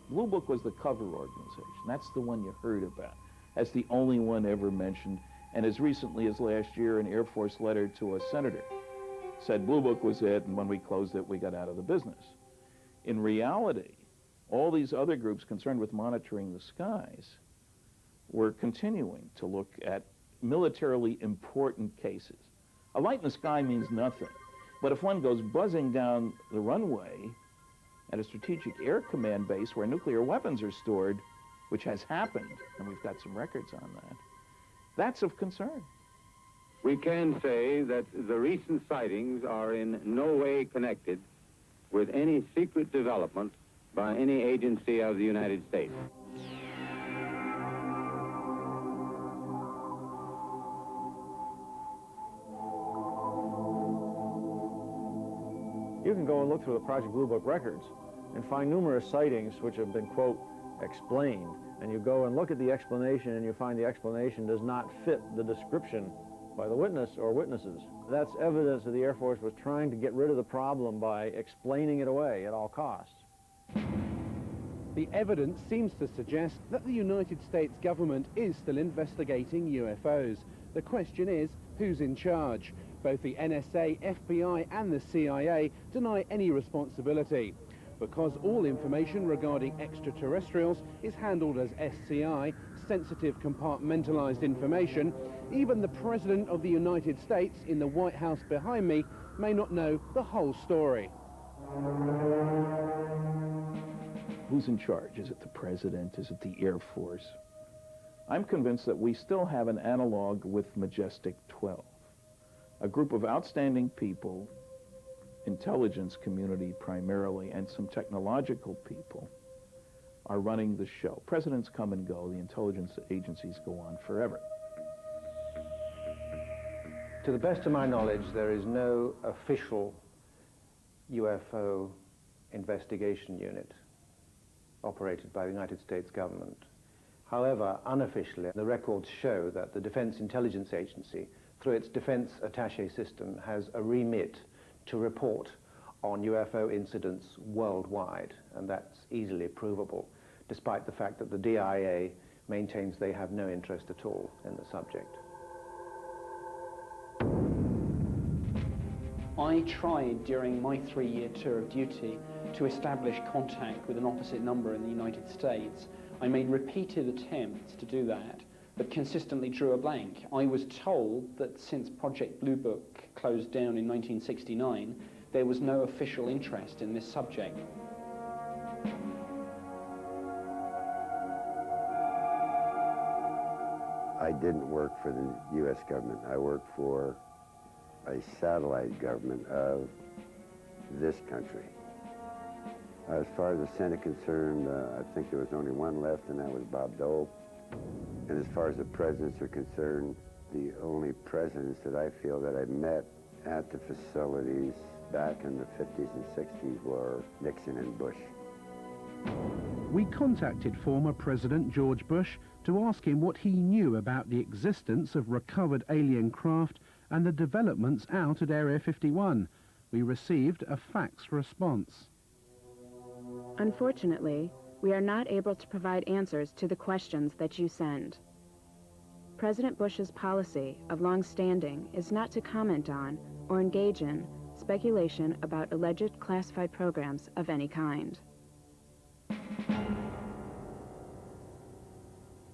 Blue Book was the cover organization. That's the one you heard about. That's the only one ever mentioned. And as recently as last year, an Air Force letter to a senator said Blue Book was it, and when we closed it, we got out of the business. In reality, all these other groups concerned with monitoring the skies were continuing to look at militarily important cases. A light in the sky means nothing, but if one goes buzzing down the runway at a Strategic Air Command base where nuclear weapons are stored, which has happened, and we've got some records on that, that's of concern. We can say that the recent sightings are in no way connected with any secret development by any agency of the United States. You can go and look through the Project Blue Book records and find numerous sightings which have been, quote, explained. And you go and look at the explanation and you find the explanation does not fit the description by the witness or witnesses. That's evidence that the Air Force was trying to get rid of the problem by explaining it away at all costs. The evidence seems to suggest that the United States government is still investigating UFOs. The question is, who's in charge? Both the NSA, FBI and the CIA deny any responsibility. Because all information regarding extraterrestrials is handled as SCI, sensitive compartmentalized information, even the President of the United States in the White House behind me may not know the whole story. Who's in charge? Is it the President? Is it the Air Force? I'm convinced that we still have an analog with Majestic 12. A group of outstanding people, intelligence community primarily, and some technological people are running the show. Presidents come and go. The intelligence agencies go on forever. To the best of my knowledge, there is no official UFO investigation unit operated by the United States government. However, unofficially, the records show that the Defense Intelligence Agency, through its Defense Attaché system, has a remit to report on UFO incidents worldwide, and that's easily provable, despite the fact that the DIA maintains they have no interest at all in the subject. I tried during my 3-year tour of duty to establish contact with an opposite number in the United States. I made repeated attempts to do that, but consistently drew a blank. I was told that since Project Blue Book closed down in 1969, there was no official interest in this subject. I didn't work for the U.S. government. I worked for a satellite government of this country. As far as the Senate concerned, I think there was only one left, and that was Bob Dole. And as far as the presidents are concerned, the only presidents that I feel that I met at the facilities back in the 50s and 60s were Nixon and Bush. We contacted former President George Bush to ask him what he knew about the existence of recovered alien craft and the developments out at Area 51. We received a fax response. Unfortunately, we are not able to provide answers to the questions that you send. President Bush's policy of long standing is not to comment on or engage in speculation about alleged classified programs of any kind.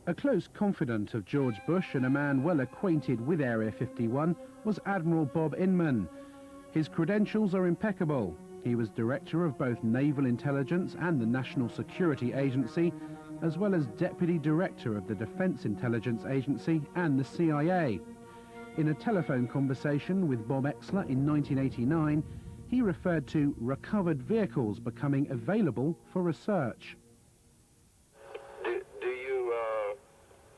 A close confidant of George Bush and a man well acquainted with Area 51 was Admiral Bob Inman. His credentials are impeccable. He was director of both Naval Intelligence and the National Security Agency, as well as deputy director of the Defense Intelligence Agency and the CIA. In a telephone conversation with Bob Exler in 1989, he referred to recovered vehicles becoming available for research. Do you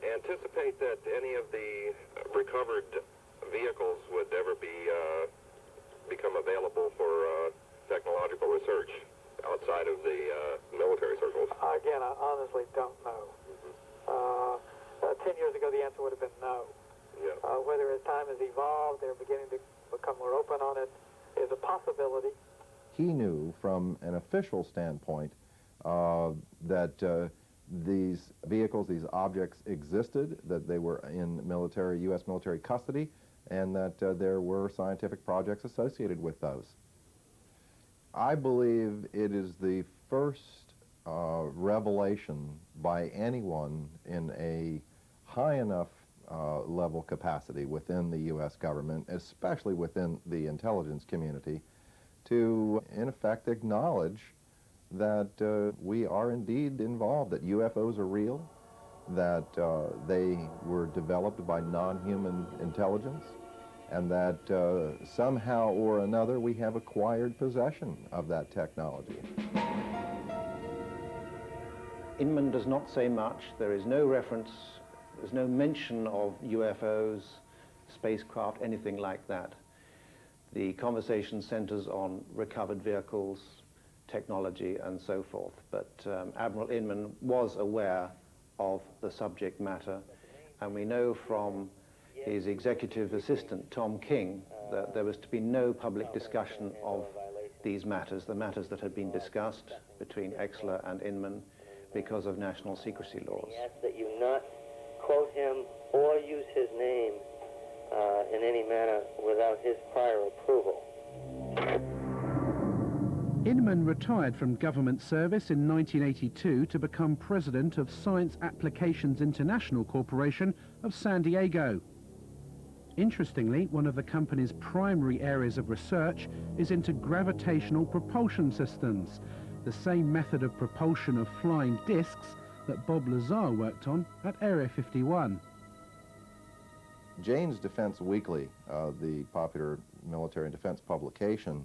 anticipate that any of the recovered vehicles would ever become available for technological research outside of the military circles? Again, I honestly don't know. 10 years ago, the answer would have been no. Yeah. Whether as time has evolved, they're beginning to become more open on it, is a possibility. He knew from an official standpoint that these vehicles, these objects existed, that they were in military, U.S. military custody, and that there were scientific projects associated with those. I believe it is the first revelation by anyone in a high enough level capacity within the U.S. government, especially within the intelligence community, to, in effect, acknowledge that we are indeed involved, that UFOs are real, that they were developed by non-human intelligence, and that somehow or another we have acquired possession of that technology. Inman does not say much. There is no reference, there's no mention of UFOs, spacecraft, anything like that. The conversation centers on recovered vehicles, technology, and so forth. But Admiral Inman was aware of the subject matter, and we know from his executive assistant, Tom King, that there was to be no public discussion of these matters, the matters that had been discussed between Exler and Inman, because of national secrecy laws. We ask that you not quote him or use his name in any manner without his prior approval. Inman retired from government service in 1982 to become president of Science Applications International Corporation of San Diego. Interestingly, one of the company's primary areas of research is into gravitational propulsion systems, the same method of propulsion of flying discs that Bob Lazar worked on at Area 51. Jane's Defense Weekly, the popular military and defense publication,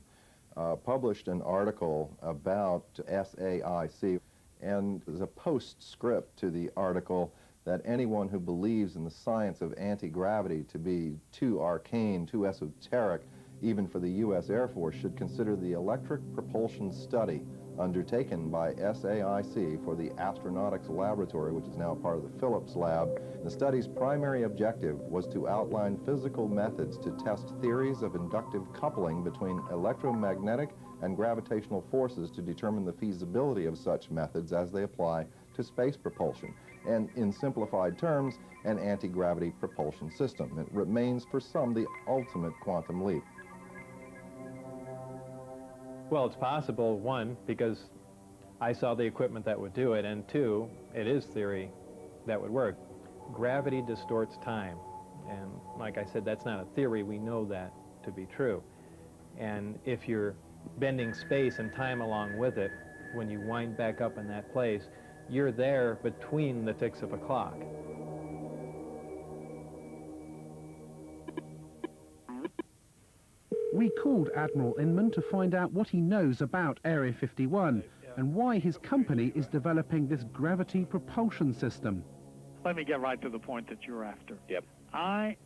published an article about SAIC, and there's a postscript to the article that anyone who believes in the science of anti-gravity to be too arcane, too esoteric, even for the U.S. Air Force, should consider the electric propulsion study undertaken by SAIC for the Astronautics Laboratory, which is now part of the Phillips Lab. The study's primary objective was to outline physical methods to test theories of inductive coupling between electromagnetic and gravitational forces to determine the feasibility of such methods as they apply to space propulsion, and in simplified terms, an anti-gravity propulsion system. It remains for some the ultimate quantum leap. Well, it's possible, one, because I saw the equipment that would do it, and two, it is theory that would work. Gravity distorts time, and like I said, that's not a theory. We know that to be true. And if you're bending space and time along with it, when you wind back up in that place, you're there between the ticks of a clock. We called Admiral Inman to find out what he knows about Area 51 and why his company is developing this gravity propulsion system. Let me get right to the point that you're after. Yep. I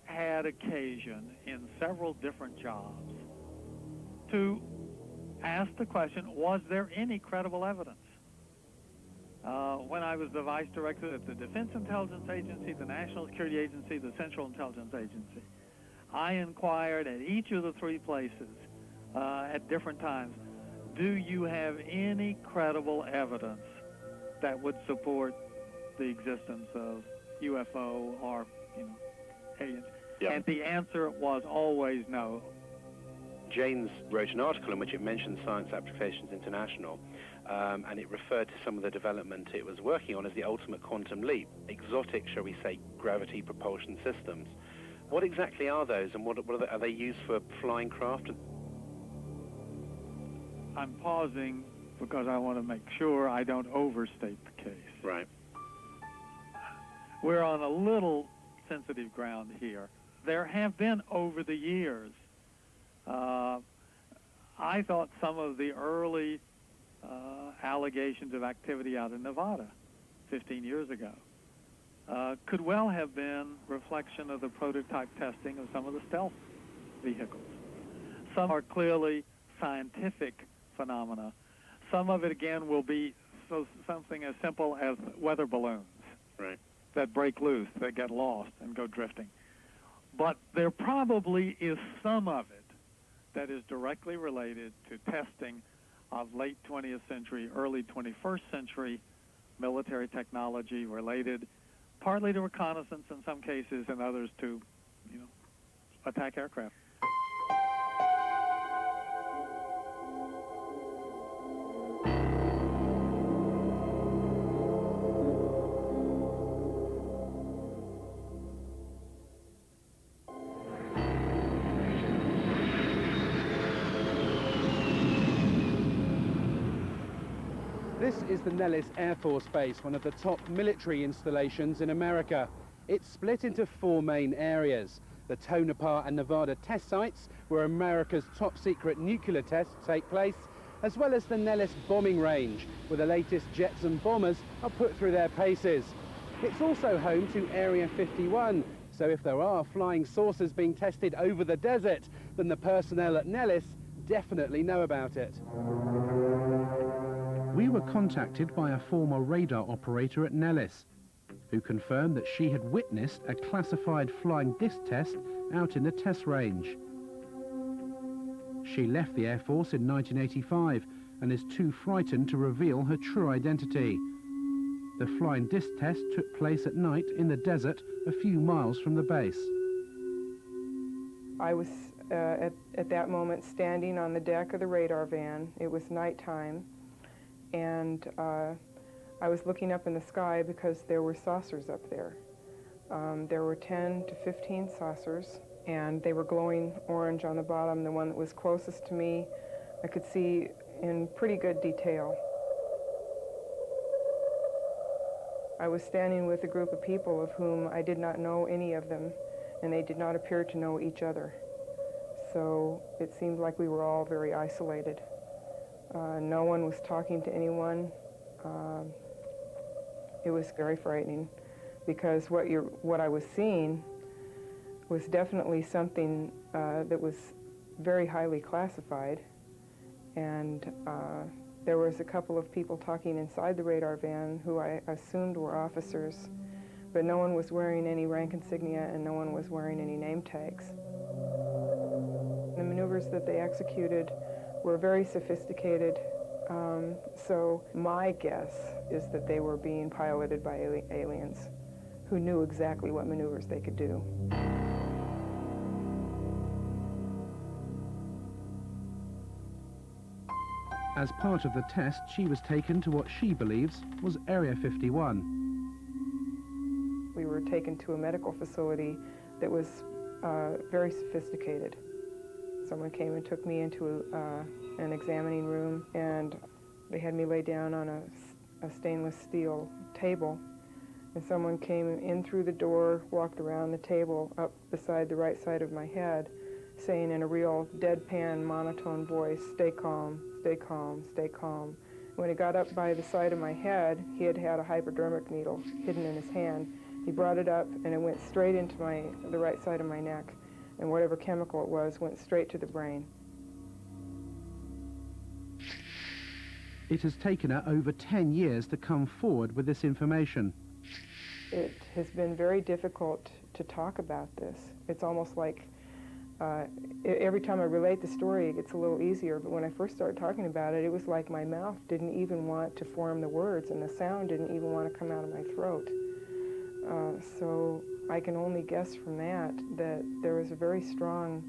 had occasion in several different jobs to ask the question, was there any credible evidence? When I was the vice director at the Defense Intelligence Agency, the National Security Agency, the Central Intelligence Agency, I inquired at each of the three places at different times, do you have any credible evidence that would support the existence of UFO or, aliens? Yep. And the answer was always no. Janes wrote an article in which it mentioned Science Applications International, and it referred to some of the development it was working on as the ultimate quantum leap, exotic, shall we say, gravity propulsion systems. What exactly are those, and are they used for flying craft? I'm pausing because I want to make sure I don't overstate the case. Right. We're on a little sensitive ground here. There have been, over the years, I thought some of the early allegations of activity out in Nevada 15 years ago could well have been reflection of the prototype testing of some of the stealth vehicles. Some are clearly scientific phenomena. Some of it, again, will be something as simple as weather balloons that break loose, that get lost and go drifting. But there probably is some of it that is directly related to testing of late 20th century, early 21st century military technology related partly to reconnaissance in some cases and others to, attack aircraft. This is the Nellis Air Force Base, one of the top military installations in America. It's split into 4 main areas. The Tonopah and Nevada test sites, where America's top secret nuclear tests take place, as well as the Nellis bombing range, where the latest jets and bombers are put through their paces. It's also home to Area 51, so if there are flying saucers being tested over the desert, then the personnel at Nellis definitely know about it. We were contacted by a former radar operator at Nellis, who confirmed that she had witnessed a classified flying disc test out in the test range. She left the Air Force in 1985 and is too frightened to reveal her true identity. The flying disc test took place at night in the desert a few miles from the base. I was at that moment standing on the deck of the radar van. It was nighttime, and I was looking up in the sky because there were saucers up there. There were 10 to 15 saucers, and they were glowing orange on the bottom. The one that was closest to me, I could see in pretty good detail. I was standing with a group of people of whom I did not know any of them, and they did not appear to know each other. So it seemed like we were all very isolated. No one was talking to anyone. It was very frightening, because what I was seeing was definitely something that was very highly classified, and there was a couple of people talking inside the radar van who I assumed were officers, but no one was wearing any rank insignia and no one was wearing any name tags. The maneuvers that they executed were very sophisticated, so my guess is that they were being piloted by aliens who knew exactly what maneuvers they could do. As part of the test, she was taken to what she believes was Area 51. We were taken to a medical facility that was very sophisticated. Someone came and took me into an examining room, and they had me lay down on a stainless steel table. And someone came in through the door, walked around the table up beside the right side of my head, saying in a real deadpan, monotone voice, "Stay calm, stay calm, stay calm." When he got up by the side of my head, he had a hypodermic needle hidden in his hand. He brought it up, and it went straight into the right side of my neck, and whatever chemical it was went straight to the brain. It has taken her over 10 years to come forward with this information. It has been very difficult to talk about this. It's almost like every time I relate the story, it gets a little easier, but when I first started talking about it, it was like my mouth didn't even want to form the words, and the sound didn't even want to come out of my throat. So I can only guess from that there was a very strong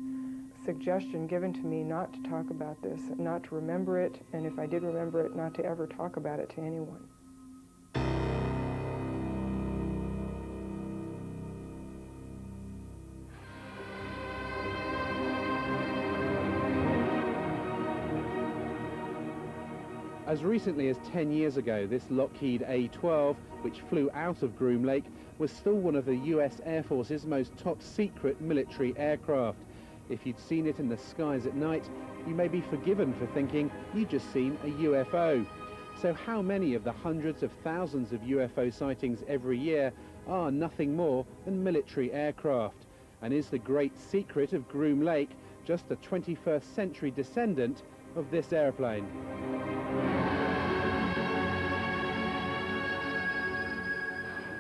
suggestion given to me not to talk about this, not to remember it, and if I did remember it, not to ever talk about it to anyone. As recently as 10 years ago, this Lockheed A-12, which flew out of Groom Lake, was still one of the US Air Force's most top-secret military aircraft. If you'd seen it in the skies at night, you may be forgiven for thinking you'd just seen a UFO. So how many of the hundreds of thousands of UFO sightings every year are nothing more than military aircraft? And is the great secret of Groom Lake just a 21st century descendant of this airplane?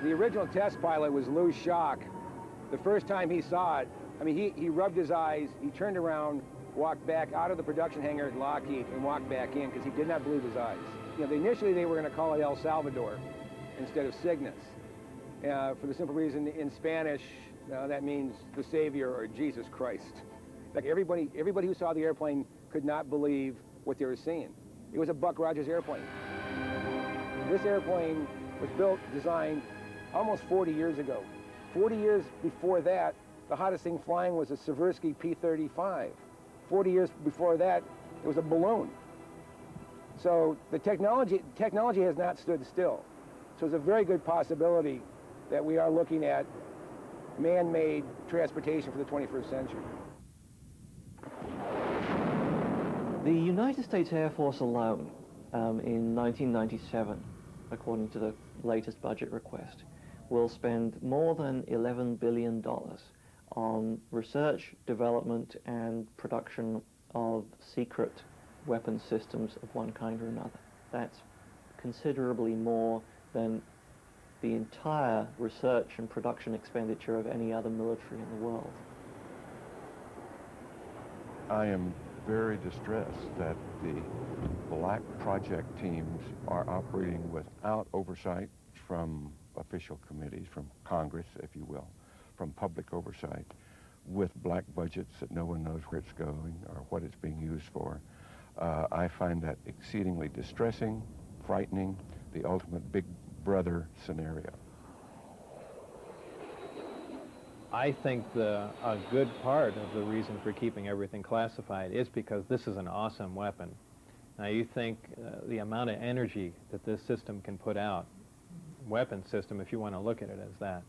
The original test pilot was Lou Schock. The first time he saw it, I mean, he rubbed his eyes, he turned around, walked back out of the production hangar at Lockheed and walked back in because he did not believe his eyes. You know, initially they were going to call it El Salvador instead of Cygnus. For the simple reason, in Spanish, that means the Savior or Jesus Christ. Like everybody who saw the airplane could not believe what they were seeing. It was a Buck Rogers airplane. This airplane was built, designed almost 40 years ago. 40 years before that, the hottest thing flying was a Seversky P-35. 40 years before that, it was a balloon. So the technology has not stood still. So it's a very good possibility that we are looking at man-made transportation for the 21st century. The United States Air Force alone, in 1997, according to the latest budget request, will spend more than $11 billion on research, development, and production of secret weapons systems of one kind or another. That's considerably more than the entire research and production expenditure of any other military in the world. I am very distressed that the black project teams are operating without oversight from official committees, from Congress, if you will, from public oversight, with black budgets that no one knows where it's going or what it's being used for. I find that exceedingly distressing, frightening, the ultimate big brother scenario. I think a good part of the reason for keeping everything classified is because this is an awesome weapon. Now you think the amount of energy that this system can put out, weapon system if you want to look at it as that,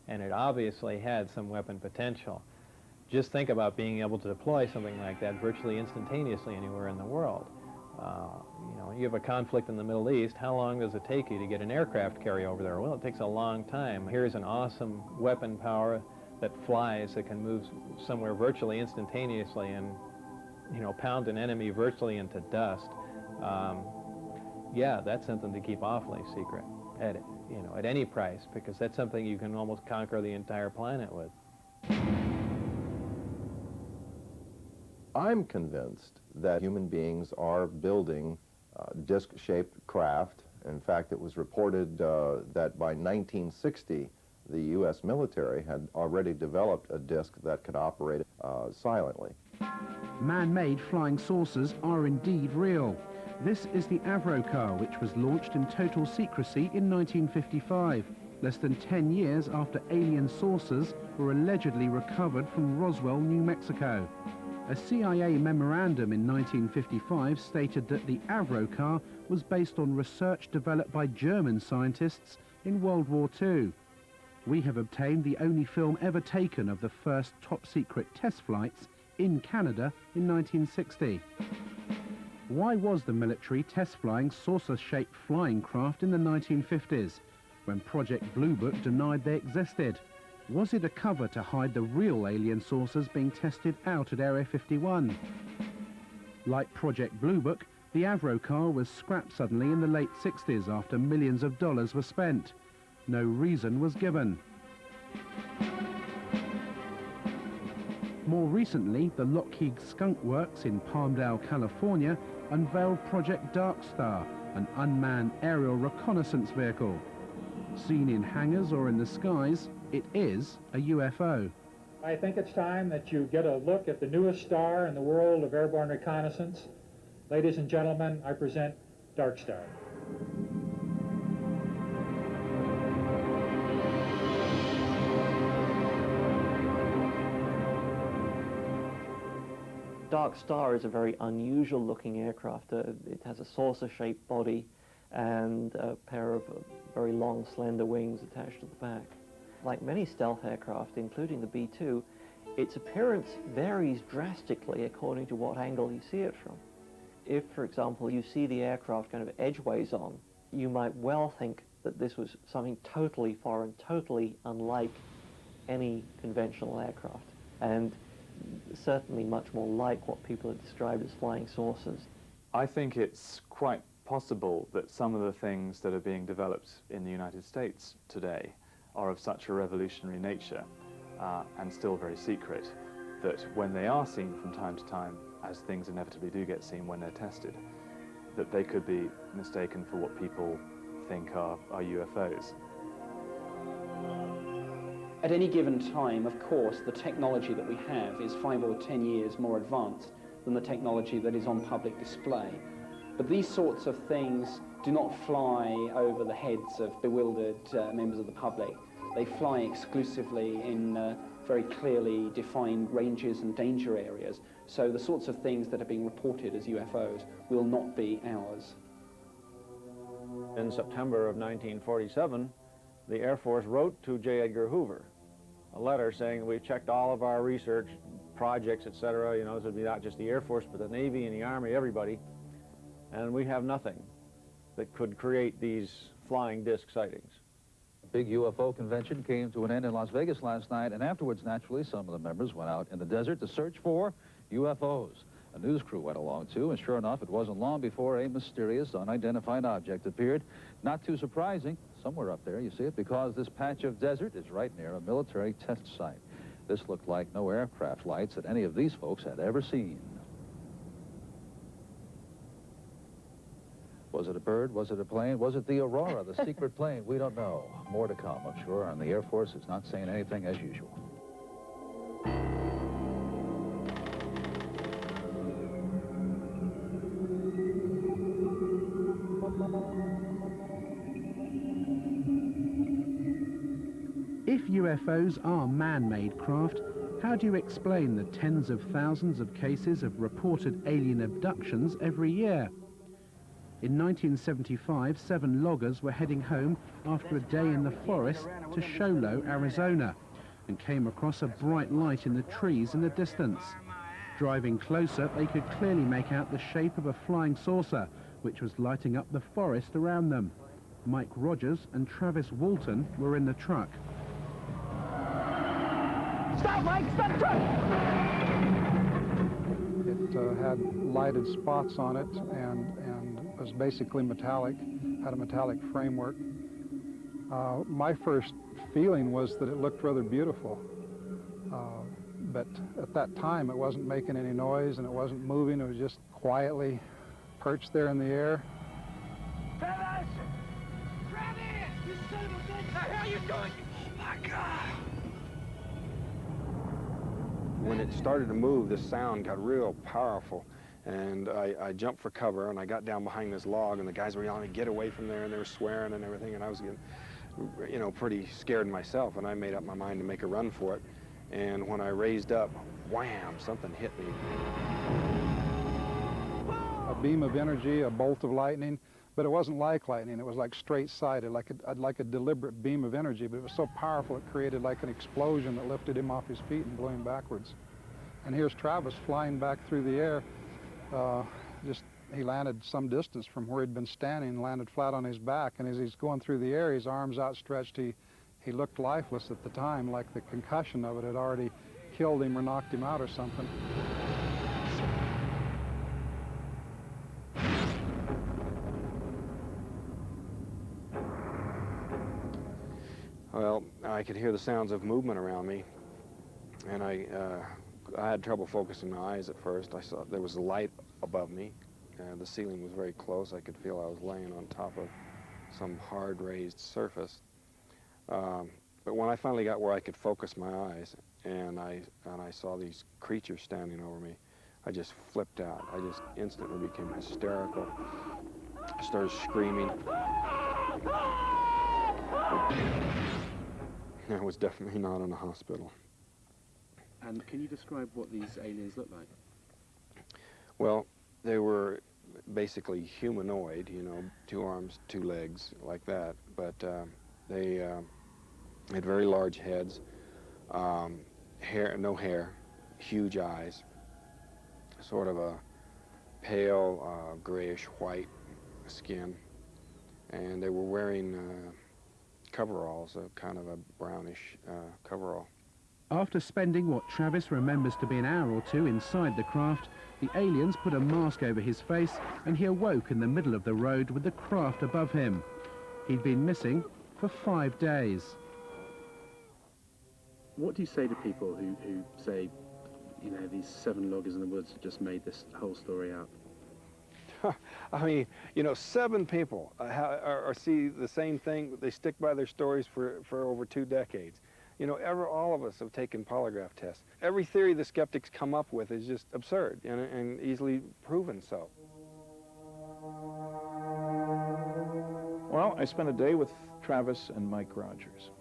and it obviously had some weapon potential. Just think about being able to deploy something like that virtually instantaneously anywhere in the world. You know, you have a conflict in the Middle East, how long does it take you to get an aircraft carry over there? Well, it takes a long time. Here's an awesome weapon power that flies, that can move somewhere virtually instantaneously and, you know, pound an enemy virtually into dust. Yeah, that's something to keep awfully secret at, you know, at any price, because that's something you can almost conquer the entire planet with. I'm convinced that human beings are building disc-shaped craft. In fact, it was reported that by 1960, the U.S. military had already developed a disc that could operate silently. Man-made flying saucers are indeed real. This is the Avrocar, which was launched in total secrecy in 1955, less than 10 years after alien saucers were allegedly recovered from Roswell, New Mexico. A CIA memorandum in 1955 stated that the Avrocar was based on research developed by German scientists in World War II. We have obtained the only film ever taken of the first top-secret test flights in Canada in 1960. Why was the military test-flying saucer-shaped flying craft in the 1950s, when Project Blue Book denied they existed? Was it a cover to hide the real alien saucers being tested out at Area 51? Like Project Blue Book, the Avrocar was scrapped suddenly in the late 60s after millions of dollars were spent. No reason was given. More recently, the Lockheed Skunk Works in Palmdale, California, unveiled Project Dark Star, an unmanned aerial reconnaissance vehicle. Seen in hangars or in the skies, it is a UFO. I think it's time that you get a look at the newest star in the world of airborne reconnaissance. Ladies and gentlemen, I present Dark Star. Dark Star is a very unusual looking aircraft. It has a saucer-shaped body and a pair of very long, slender wings attached to the back. Like many stealth aircraft, including the B-2, its appearance varies drastically according to what angle you see it from. If, for example, you see the aircraft kind of edgeways on, you might well think that this was something totally foreign, totally unlike any conventional aircraft, and certainly much more like what people have described as flying saucers. I think it's quite possible that some of the things that are being developed in the United States today are of such a revolutionary nature and still very secret that when they are seen from time to time, as things inevitably do get seen when they're tested, that they could be mistaken for what people think are UFOs. At any given time, of course, the technology that we have is 5 or 10 years more advanced than the technology that is on public display. But these sorts of things do not fly over the heads of bewildered members of the public. They fly exclusively in very clearly defined ranges and danger areas. So the sorts of things that are being reported as UFOs will not be ours. In September of 1947, the Air Force wrote to J. Edgar Hoover a letter saying we've checked all of our research projects, etc. You know, this would be not just the Air Force, but the Navy and the Army, everybody, and we have nothing that could create these flying disc sightings. Big UFO convention came to an end in Las Vegas last night, and afterwards, naturally, some of the members went out in the desert to search for UFOs. A news crew went along, too, and sure enough, it wasn't long before a mysterious, unidentified object appeared. Not too surprising, somewhere up there, you see it, because this patch of desert is right near a military test site. This looked like no aircraft lights that any of these folks had ever seen. Was it a bird? Was it a plane? Was it the Aurora, the secret plane? We don't know. More to come, I'm sure, and the Air Force is not saying anything as usual. If UFOs are man-made craft, how do you explain the tens of thousands of cases of reported alien abductions every year? In 1975, 7 loggers were heading home after a day in the forest to Show Low, Arizona, and came across a bright light in the trees in the distance. Driving closer, they could clearly make out the shape of a flying saucer, which was lighting up the forest around them. Mike Rogers and Travis Walton were in the truck. Stop, Mike! Stop the truck! It had lighted spots on it and was basically metallic, had a metallic framework. My first feeling was that it looked rather beautiful, but at that time it wasn't making any noise and it wasn't moving. It was just quietly perched there in the air. Travis! Travis! You son of a bitch! How are you doing? Oh my God! When it started to move, the sound got real powerful, and I jumped for cover, and I got down behind this log, and the guys were yelling, "Get away from there," and they were swearing and everything, and I was getting, you know, pretty scared myself, and I made up my mind to make a run for it. And when I raised up, wham, something hit me. A beam of energy, a bolt of lightning, but it wasn't like lightning. It was like straight-sided, like a deliberate beam of energy, but it was so powerful it created like an explosion that lifted him off his feet and blew him backwards. And here's Travis flying back through the air. He landed some distance from where he'd been standing, landed flat on his back, and as he's going through the air, his arms outstretched, he looked lifeless at the time, like the concussion of it had already killed him or knocked him out or something. Well, I could hear the sounds of movement around me, and I had trouble focusing my eyes at first. I saw there was a light above me, and the ceiling was very close. I could feel I was laying on top of some hard raised surface. But when I finally got where I could focus my eyes, and I saw these creatures standing over me, I just flipped out. I just instantly became hysterical. I started screaming. I was definitely not in a hospital. And can you describe what these aliens look like? Well, they were basically humanoid, you know, 2 arms, 2 legs, like that. But they had very large heads, no hair, huge eyes, sort of a pale grayish-white skin, and they were wearing coveralls, a kind of a brownish coverall. After spending what Travis remembers to be an hour or 2 inside the craft, the aliens put a mask over his face and he awoke in the middle of the road with the craft above him. He'd been missing for 5 days. What do you say to people who say, you know, these 7 loggers in the woods just made this whole story up? I mean, you know, 7 people see the same thing. They stick by their stories for over 2 decades. You know, all of us have taken polygraph tests. Every theory the skeptics come up with is just absurd and easily proven so. Well, I spent a day with Travis and Mike Rogers.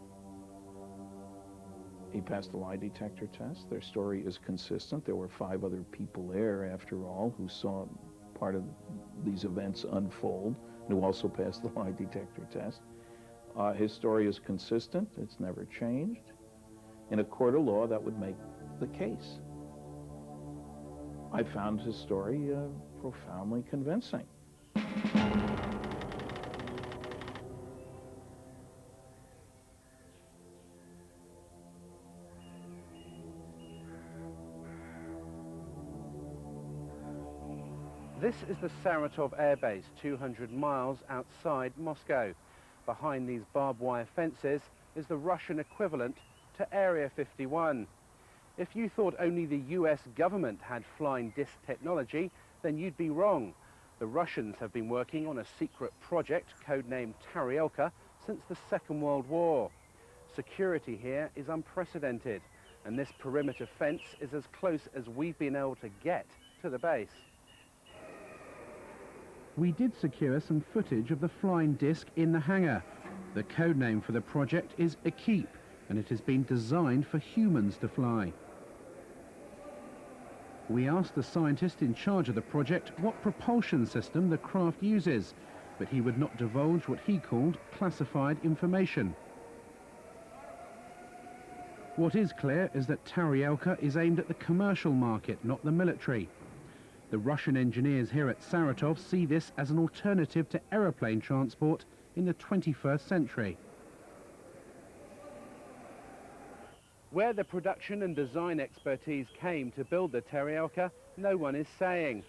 He passed the lie detector test. Their story is consistent. There were 5 other people there, after all, who saw part of these events unfold. who also passed the lie detector test. His story is consistent. It's never changed. In a court of law, that would make the case. I found his story profoundly convincing. This is the Saratov Air Base, 200 miles outside Moscow. Behind these barbed wire fences is the Russian equivalent to Area 51. If you thought only the US government had flying disc technology, then you'd be wrong. The Russians have been working on a secret project codenamed Taryelka since the Second World War. Security here is unprecedented, and this perimeter fence is as close as we've been able to get to the base. We did secure some footage of the flying disc in the hangar. The codename for the project is Ekip, and it has been designed for humans to fly. We asked the scientist in charge of the project what propulsion system the craft uses, but he would not divulge what he called classified information. What is clear is that Taryelka is aimed at the commercial market, not the military. The Russian engineers here at Saratov see this as an alternative to aeroplane transport in the 21st century. Where the production and design expertise came to build the Taryelka, no one is saying.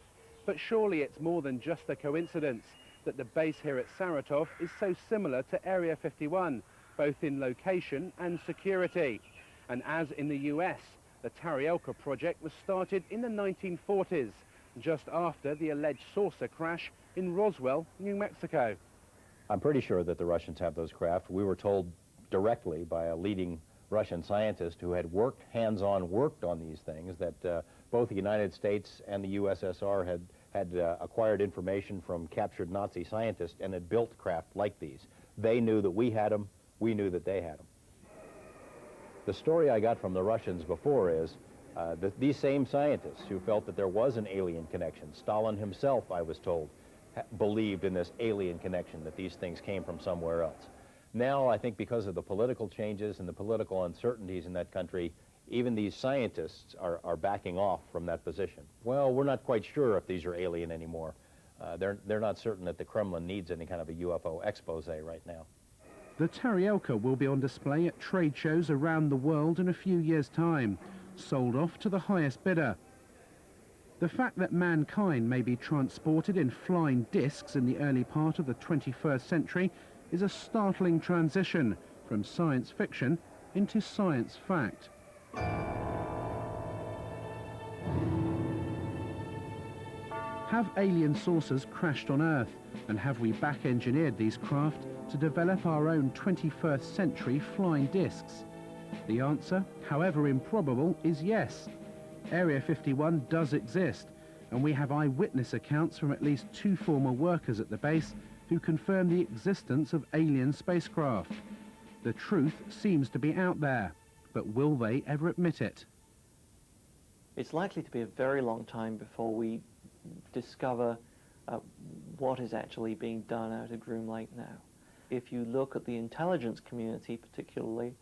But surely it's more than just a coincidence that the base here at Saratov is so similar to Area 51, both in location and security. And as in the US, the Taryelka project was started in the 1940s, just after the alleged saucer crash in Roswell, New Mexico. I'm pretty sure that the Russians have those craft. We were told directly by a leading Russian scientist who had worked, hands-on worked on these things, that both the United States and the USSR had acquired information from captured Nazi scientists and had built craft like these. They knew that we had them, we knew that they had them. The story I got from the Russians before is that these same scientists who felt that there was an alien connection, Stalin himself, I was told, believed in this alien connection, that these things came from somewhere else. Now, I think because of the political changes and the political uncertainties in that country, even these scientists are backing off from that position. Well, we're not quite sure if these are alien anymore. They're not certain that the Kremlin needs any kind of a UFO expose right now. The Taryelka will be on display at trade shows around the world in a few years' time, sold off to the highest bidder. The fact that mankind may be transported in flying discs in the early part of the 21st century is a startling transition from science fiction into science fact. Have alien saucers crashed on Earth, and have we back-engineered these craft to develop our own 21st century flying discs? The answer, however improbable, is yes. Area 51 does exist, and we have eyewitness accounts from at least 2 former workers at the base who confirm the existence of alien spacecraft. The truth seems to be out there, but will they ever admit it? It's likely to be a very long time before we discover what is actually being done out at Groom Lake now. If you look at the intelligence community particularly,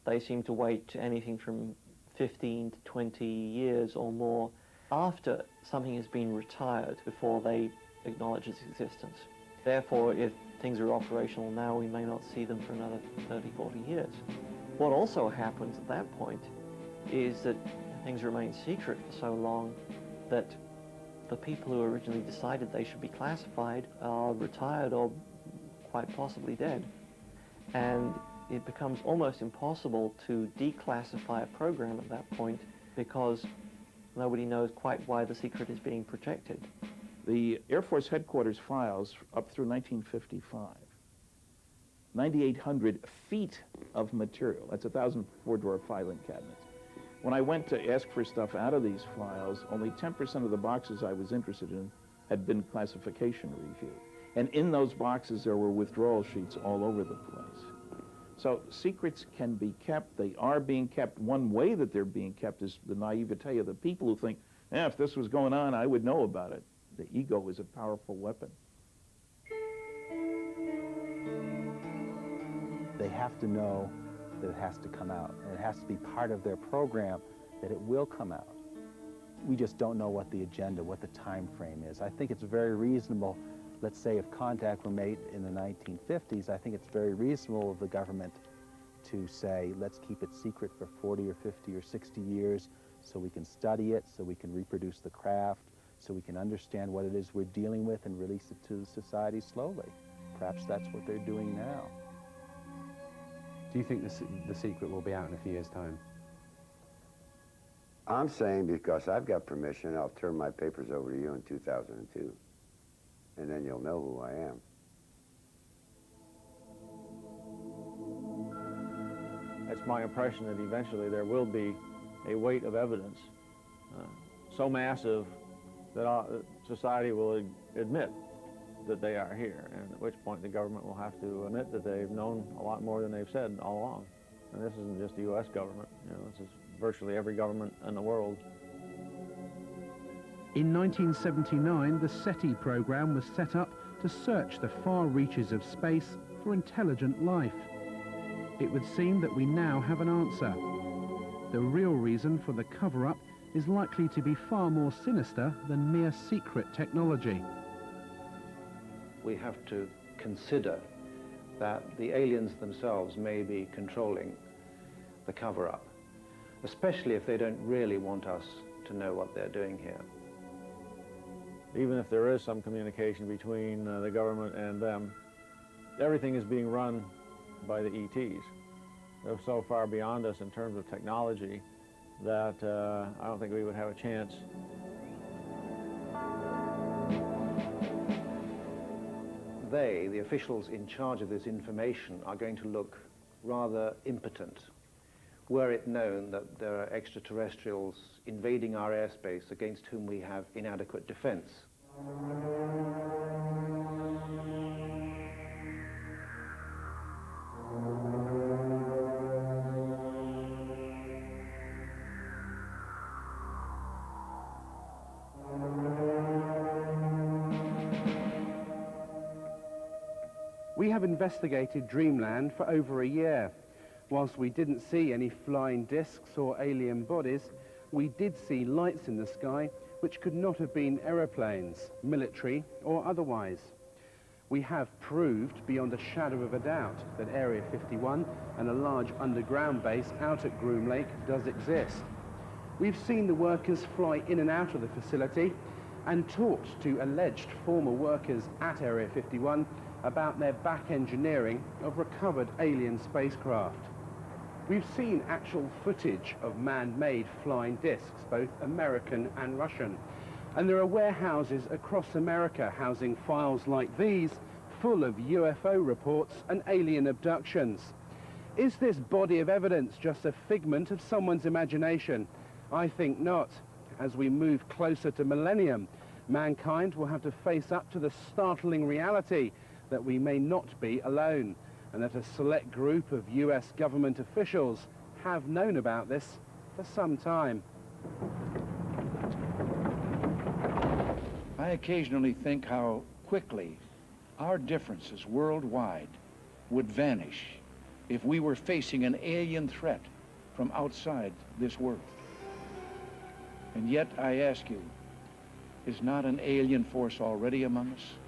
they seem to wait anything from 15 to 20 years or more after something has been retired before they acknowledge its existence. Therefore, if things are operational now, we may not see them for another 30, 40 years. What also happens at that point is that things remain secret for so long that the people who originally decided they should be classified are retired or quite possibly dead. And it becomes almost impossible to declassify a program at that point because nobody knows quite why the secret is being protected. The Air Force headquarters files up through 1955, 9,800 feet of material. That's 1,000 four-drawer filing cabinets. When I went to ask for stuff out of these files, only 10% of the boxes I was interested in had been classification reviewed. And in those boxes, there were withdrawal sheets all over the place. So secrets can be kept. They are being kept. One way that they're being kept is the naivete of the people who think, if this was going on, I would know about it. The ego is a powerful weapon. They have to know that it has to come out, and it has to be part of their program that it will come out. We just don't know what the agenda, what the time frame is. I think it's very reasonable, let's say if contact were made in the 1950s, I think it's very reasonable of the government to say, let's keep it secret for 40 or 50 or 60 years so we can study it, so we can reproduce the craft, so we can understand what it is we're dealing with and release it to society slowly. Perhaps that's what they're doing now. Do you think the secret will be out in a few years' time? I'm saying because I've got permission, I'll turn my papers over to you in 2002. And then you'll know who I am. It's my impression that eventually there will be a weight of evidence so massive that society will admit that they are here, and at which point the government will have to admit that they've known a lot more than they've said all along. And this isn't just the U.S. government, this is virtually every government in the world. In 1979, the SETI program was set up to search the far reaches of space for intelligent life. It would seem that we now have an answer. The real reason for the cover-up is likely to be far more sinister than mere secret technology. We have to consider that the aliens themselves may be controlling the cover-up, especially if they don't really want us to know what they're doing here. Even if there is some communication between the government and them, everything is being run by the ETs. They're so far beyond us in terms of technology that I don't think we would have a chance. They, the officials in charge of this information, are going to look rather impotent were it known that there are extraterrestrials invading our airspace against whom we have inadequate defense. We have investigated Dreamland for over a year. Whilst we didn't see any flying discs or alien bodies, we did see lights in the sky which could not have been aeroplanes, military or otherwise. We have proved beyond a shadow of a doubt that Area 51 and a large underground base out at Groom Lake does exist. We've seen the workers fly in and out of the facility and talked to alleged former workers at Area 51 about their back engineering of recovered alien spacecraft. We've seen actual footage of man-made flying discs, both American and Russian. And there are warehouses across America housing files like these, full of UFO reports and alien abductions. Is this body of evidence just a figment of someone's imagination? I think not. As we move closer to millennium, mankind will have to face up to the startling reality that we may not be alone, and that a select group of US government officials have known about this for some time. I occasionally think how quickly our differences worldwide would vanish if we were facing an alien threat from outside this world. And yet, I ask you, is not an alien force already among us?